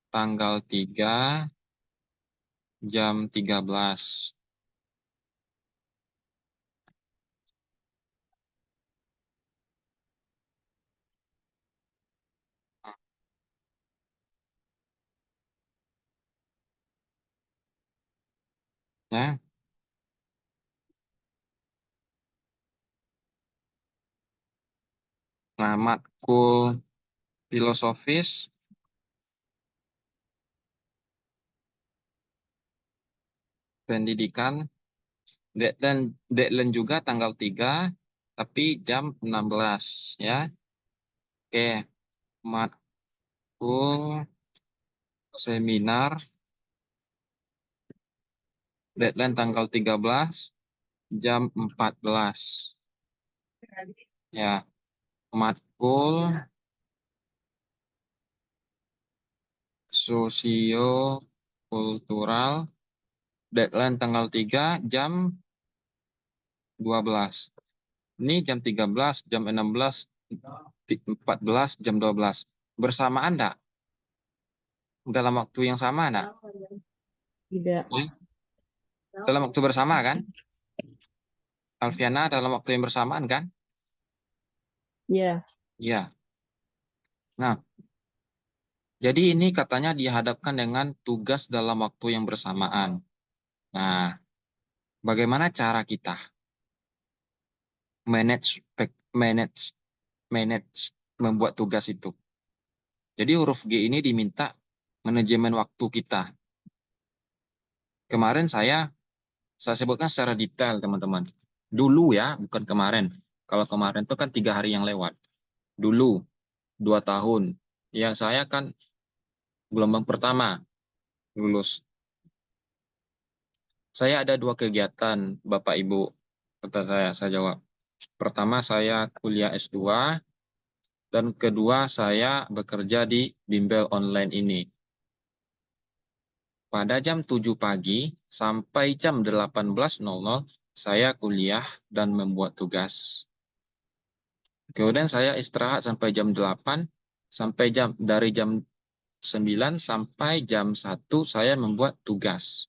tanggal 3 jam 13. Ya. Nah, matkul filosofis pendidikan deadline juga tanggal 3 tapi jam 16 ya. Oke, matkul seminar deadline tanggal 13 jam 14 ya. Matkul sosio kultural deadline tanggal 3 jam 12. Ini jam 13, jam 16, 14, jam 12. Bersamaan enggak? Dalam waktu yang sama enggak? Tidak. Ya? Dalam waktu bersama kan? Alfiana dalam waktu yang bersamaan kan? Ya. Iya. Nah, jadi ini katanya dihadapkan dengan tugas dalam waktu yang bersamaan. Nah, bagaimana cara kita manage membuat tugas itu? Jadi huruf G ini diminta manajemen waktu kita. Kemarin saya sebutkan secara detail, teman-teman. Dulu ya, bukan kemarin. Kalau kemarin itu kan 3 hari yang lewat. Dulu, 2 tahun. Ya, saya kan gelombang pertama lulus. Saya ada 2 kegiatan, Bapak Ibu. Kata saya jawab. Pertama, saya kuliah S2. Dan kedua, saya bekerja di bimbel online ini. Pada jam 7 pagi sampai jam 18.00, saya kuliah dan membuat tugas. Kemudian saya istirahat sampai jam 8, dari jam 9 sampai jam 1 saya membuat tugas.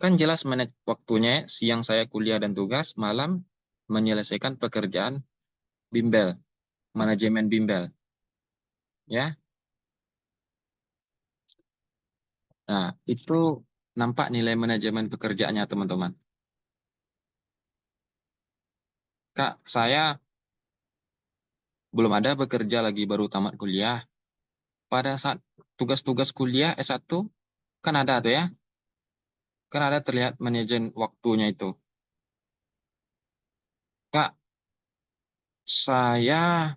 Kan jelas menit waktunya, siang saya kuliah dan tugas, malam menyelesaikan pekerjaan bimbel, manajemen bimbel. Ya. Nah, itu nampak nilai manajemen pekerjaannya, teman-teman. Kak, saya belum ada bekerja lagi, baru tamat kuliah. Pada saat tugas-tugas kuliah S1, kan ada tuh ya. Kan ada terlihat manajemen waktunya itu. Kak, saya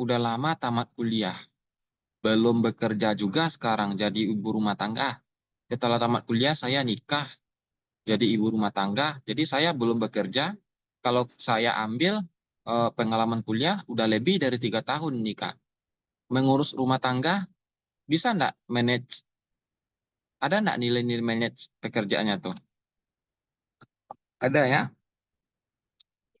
udah lama tamat kuliah. Belum bekerja juga sekarang jadi ibu rumah tangga. Setelah tamat kuliah saya nikah jadi ibu rumah tangga. Jadi saya belum bekerja. Kalau saya ambil pengalaman kuliah udah lebih dari 3 tahun nikah. Mengurus rumah tangga bisa enggak manage? Ada enggak nilai-nilai manage pekerjaannya tuh? Ada ya.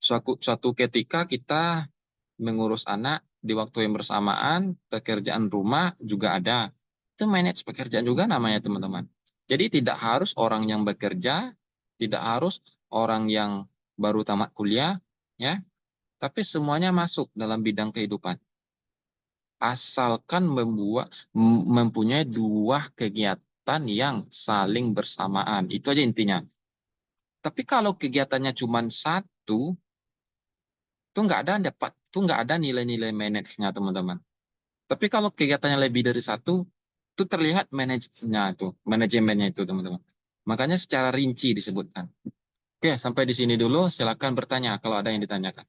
Suatu ketika kita mengurus anak di waktu yang bersamaan, pekerjaan rumah juga ada. Itu manage pekerjaan juga namanya, teman-teman. Jadi tidak harus orang yang bekerja, tidak harus orang yang baru tamat kuliah, ya, tapi semuanya masuk dalam bidang kehidupan. Asalkan mempunyai dua kegiatan yang saling bersamaan. Itu aja intinya. Tapi kalau kegiatannya cuma satu, itu nggak ada nilai-nilai manage-nya, teman-teman. Tapi kalau kegiatannya lebih dari satu, itu terlihat manajemennya itu, teman-teman. Makanya secara rinci disebutkan. Oke, sampai di sini dulu. Silakan bertanya kalau ada yang ditanyakan.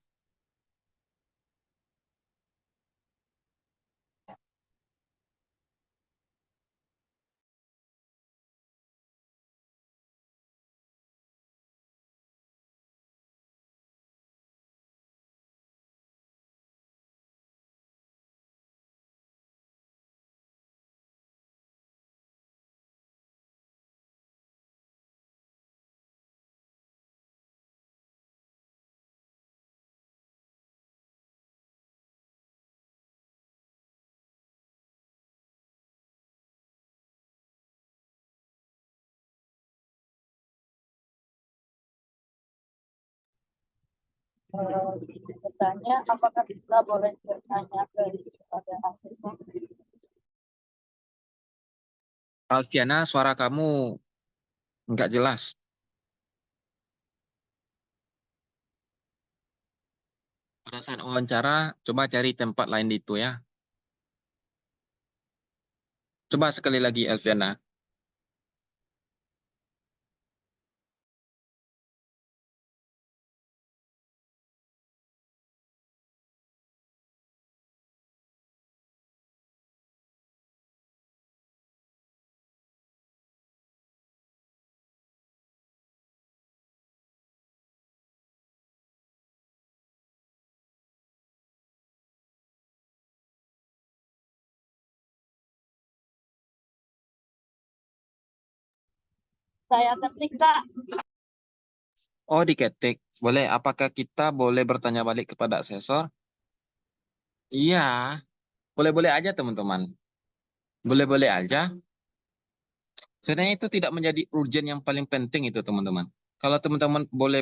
Bertanya, apakah kita boleh bertanya kepada asesor? Alfiana, suara kamu nggak jelas. Pada saat wawancara, coba cari tempat lain di itu ya. Coba sekali lagi, Alfiana. Saya ketik, Kak. Oh, diketik. Boleh. Apakah kita boleh bertanya balik kepada asesor? Iya. Boleh-boleh aja, teman-teman. Boleh-boleh aja. Sebenarnya itu tidak menjadi urgent yang paling penting itu, teman-teman. Kalau teman-teman boleh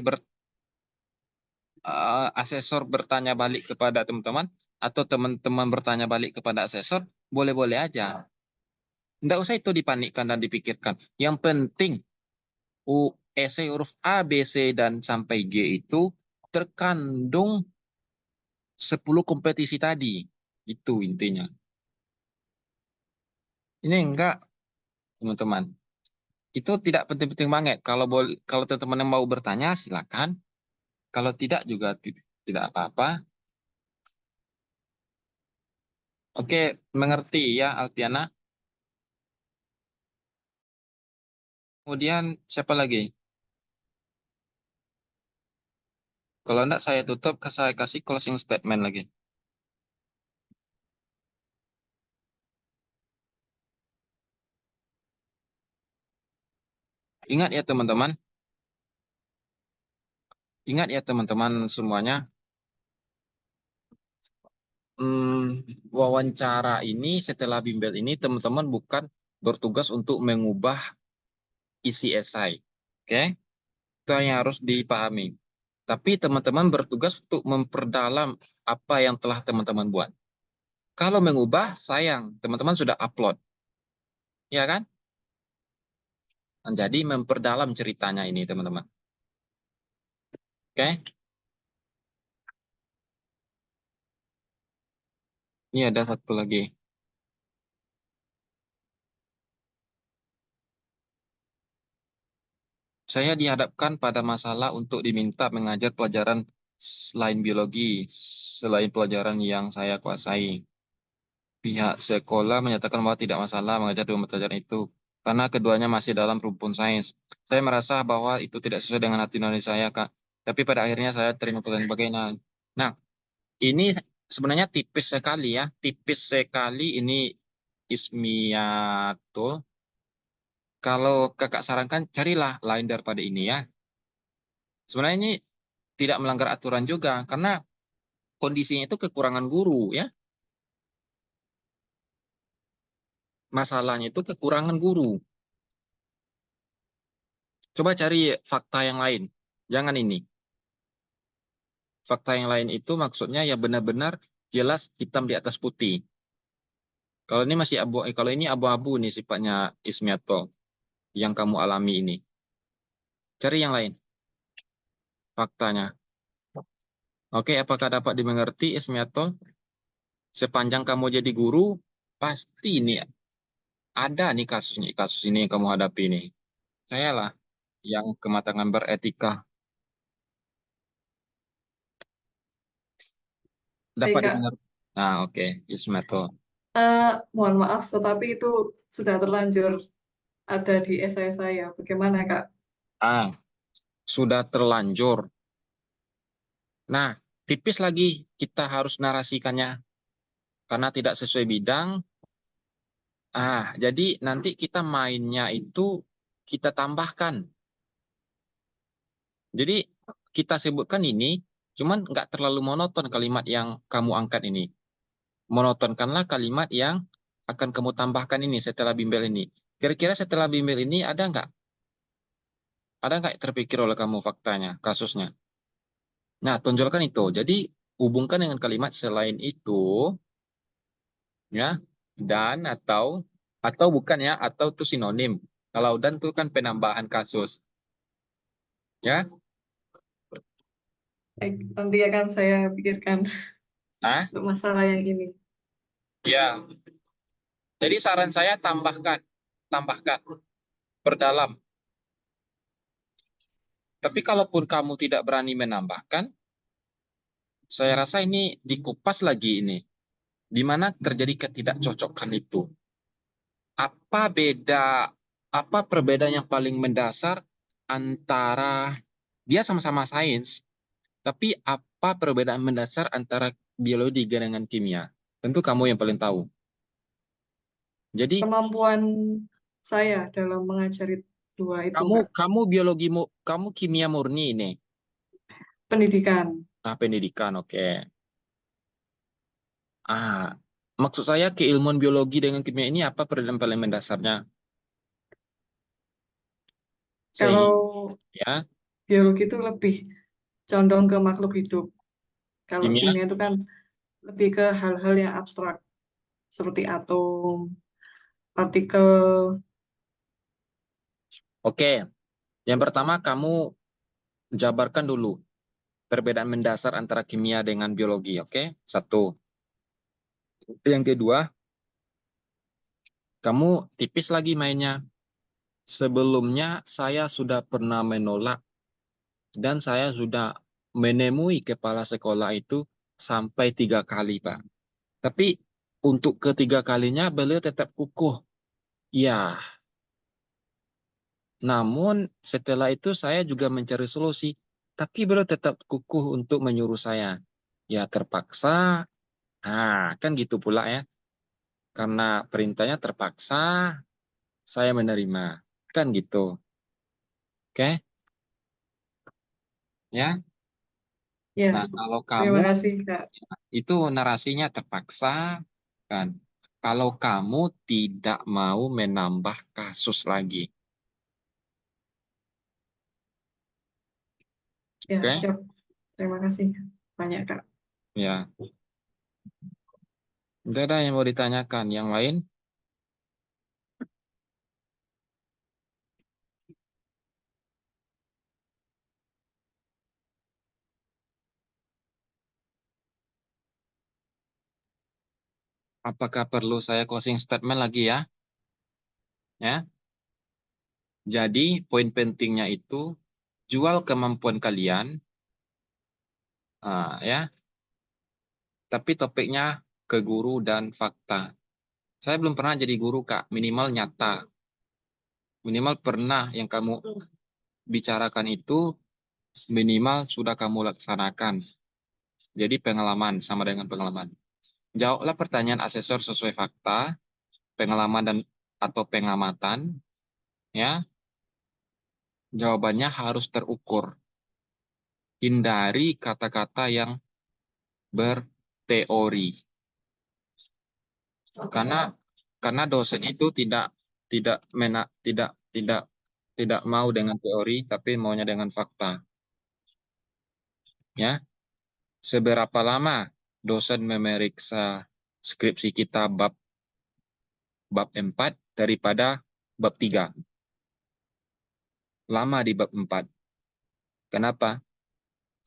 asesor bertanya balik kepada teman-teman, atau teman-teman bertanya balik kepada asesor, boleh-boleh aja. Tidak usah itu dipanikkan dan dipikirkan. Yang penting, esai huruf A, B, C, dan sampai G itu terkandung 10 kompetisi tadi. Itu intinya. Ini enggak, teman-teman. Itu tidak penting-penting banget. Kalau teman-teman mau bertanya, silakan. Kalau tidak juga tidak apa-apa. Oke, mengerti ya, Alfiana. Kemudian siapa lagi? Kalau enggak, saya tutup, saya kasih closing statement lagi. Ingat ya, teman-teman. Ingat ya, teman-teman semuanya. Wawancara ini, setelah bimbel ini, teman-teman bukan bertugas untuk mengubah isi esai. Oke? Itu yang harus dipahami. Tapi teman-teman bertugas untuk memperdalam apa yang telah teman-teman buat. Kalau mengubah, sayang, teman-teman sudah upload. Ya kan? Nah, jadi memperdalam ceritanya ini, teman-teman. Oke? Ini ada satu lagi. Saya dihadapkan pada masalah untuk diminta mengajar pelajaran selain biologi, selain pelajaran yang saya kuasai. Pihak sekolah menyatakan bahwa tidak masalah mengajar dua mata pelajaran itu, karena keduanya masih dalam rumpun sains. Saya merasa bahwa itu tidak sesuai dengan hati nurani saya, Kak. Tapi pada akhirnya saya terima pelajaran bagaimana. Nah, ini sebenarnya tipis sekali ya. Tipis sekali ini Ismiatul. Kalau kakak sarankan, carilah lain daripada ini ya. Sebenarnya ini tidak melanggar aturan juga, karena kondisinya itu kekurangan guru ya. masalahnya itu kekurangan guru. Coba cari fakta yang lain. Jangan ini. Fakta yang lain itu maksudnya ya benar-benar jelas hitam di atas putih. Kalau ini masih kalau ini abu-abu nih sifatnya Ismiato yang kamu alami ini. Cari yang lain. Faktanya. Oke, apakah dapat dimengerti Ismiato? Sepanjang kamu jadi guru, pasti ini ada nih kasus ini yang kamu hadapi nih. Saya lah yang kematangan beretika. Dapat Kak, dimengerti. Nah, oke, Ismiato. mohon maaf, tetapi itu sudah terlanjur ada di esai saya. Bagaimana, Kak? Sudah terlanjur. Nah, tipis lagi kita harus narasikannya. Karena tidak sesuai bidang. Jadi nanti kita mainnya itu kita tambahkan. Jadi kita sebutkan ini, cuman nggak terlalu monoton kalimat yang kamu angkat ini. Monotonkanlah kalimat yang akan kamu tambahkan ini setelah bimbel ini. Kira-kira setelah bimbel ini ada nggak? Ada nggak terpikir oleh kamu faktanya, kasusnya? Nah, tonjolkan itu. Jadi hubungkan dengan kalimat selain itu, ya, dan atau bukan ya, atau itu sinonim. Kalau dan itu kan penambahan kasus. Ya. Baik, nanti akan saya pikirkan untuk masalah yang ini. Ya. Jadi saran saya tambahkan, perdalam. Tapi kalaupun kamu tidak berani menambahkan, saya rasa ini dikupas lagi ini. Di mana terjadi ketidakcocokan itu. Apa perbedaan yang paling mendasar antara dia sama-sama sains, tapi apa perbedaan mendasar antara biologi dengan kimia? Tentu kamu yang paling tahu. Jadi kemampuan saya dalam mengajari dua itu, kamu kimia murni ini. Pendidikan. Pendidikan, oke. Maksud saya keilmuan biologi dengan kimia ini apa perbedaan paling mendasarnya? Kalau ya, biologi itu lebih condong ke makhluk hidup. Kalau kimia? kimia itu kan lebih ke hal-hal yang abstrak, seperti atom, partikel. Oke, yang pertama kamu jabarkan dulu perbedaan mendasar antara kimia dengan biologi, oke? Satu. Yang kedua, kamu tipis lagi mainnya. Sebelumnya saya sudah pernah menolak dan saya sudah menemui kepala sekolah itu sampai 3 kali, Pak. Tapi untuk ketiga kalinya beliau tetap kukuh. Ya, namun setelah itu saya juga mencari solusi. Tapi beliau tetap kukuh untuk menyuruh saya. Ya terpaksa, kan gitu pula ya. Karena perintahnya terpaksa, saya menerima. Kan gitu. Oke? Ya. Ya, Nah, kalau terima kamu, kasih, Kak. itu narasinya terpaksa, kan. Kalau kamu tidak mau menambah kasus lagi. Ya, Oke? siap. Terima kasih banyak, Kak. Ya. Tidak ada yang mau ditanyakan. Yang lain? Apakah perlu saya closing statement lagi ya? Ya. Jadi poin pentingnya itu jual kemampuan kalian, ya. Tapi topiknya ke guru dan fakta. Saya belum pernah jadi guru, Kak. Minimal nyata. Minimal pernah yang kamu bicarakan itu minimal sudah kamu laksanakan. Jadi pengalaman sama dengan pengalaman. Jawablah pertanyaan asesor sesuai fakta, pengalaman dan atau pengamatan, ya. Jawabannya harus terukur. Hindari kata-kata yang berteori. Karena karena dosen itu tidak mau dengan teori, tapi maunya dengan fakta. Ya, seberapa lama dosen memeriksa skripsi kita bab 4 daripada bab 3? Lama di bab 4. Kenapa?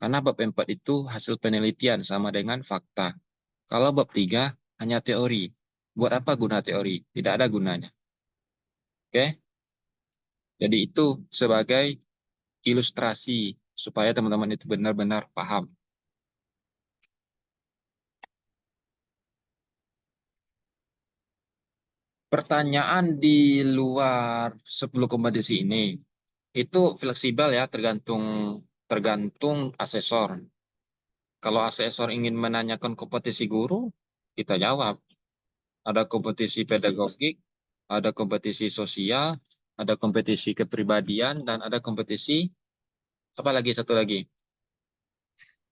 Karena bab 4 itu hasil penelitian sama dengan fakta. Kalau bab 3 hanya teori. Buat apa guna teori? Tidak ada gunanya. Oke? Jadi itu sebagai ilustrasi supaya teman-teman itu benar-benar paham. Pertanyaan di luar 10 kompetisi ini itu fleksibel ya, tergantung asesor. Kalau asesor ingin menanyakan kompetisi guru, kita jawab. Ada kompetisi pedagogik, ada kompetisi sosial, ada kompetisi kepribadian, dan ada kompetisi apa lagi, satu lagi?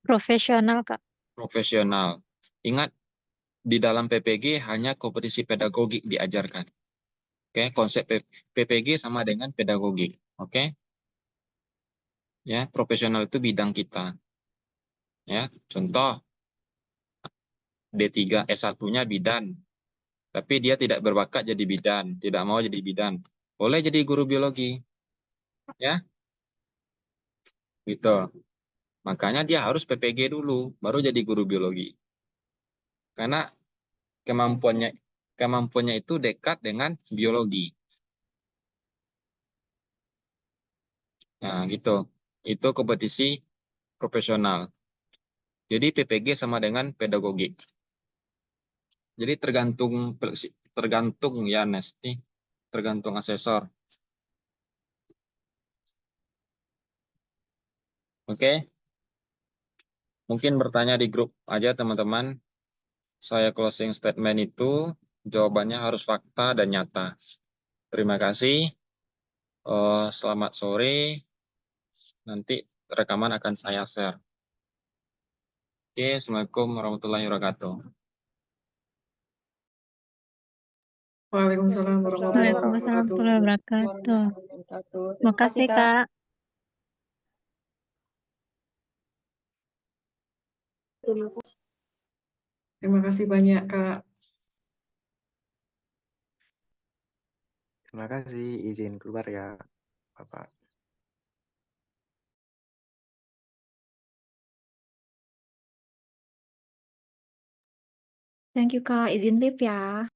Profesional, Kak. Profesional. Ingat, di dalam PPG hanya kompetisi pedagogik diajarkan. Oke, konsep PPG sama dengan pedagogik. Oke? Ya, profesional itu bidang kita. Ya, contoh D3 S1-nya bidan, tapi dia tidak berbakat jadi bidan, tidak mau jadi bidan. Boleh jadi guru biologi. Ya, gitu. Makanya dia harus PPG dulu, baru jadi guru biologi. Karena kemampuannya itu dekat dengan biologi. Nah, gitu. Itu kompetisi profesional. Jadi PPG sama dengan pedagogik. Jadi tergantung ya Nesti, tergantung asesor. Oke. Mungkin bertanya di grup aja teman-teman. Saya closing statement itu jawabannya harus fakta dan nyata. Terima kasih. Selamat sore. Nanti rekaman akan saya share. Oke, Assalamualaikum warahmatullahi wabarakatuh. Waalaikumsalam warahmatullahi Waalaikumsalam wabarakatuh. warahmatullahi wabarakatuh. Terima kasih, Makasih, Kak. Terima kasih. Terima kasih banyak, Kak. Terima kasih, izin keluar ya, Bapak. Thank you, Kak. Izin live ya.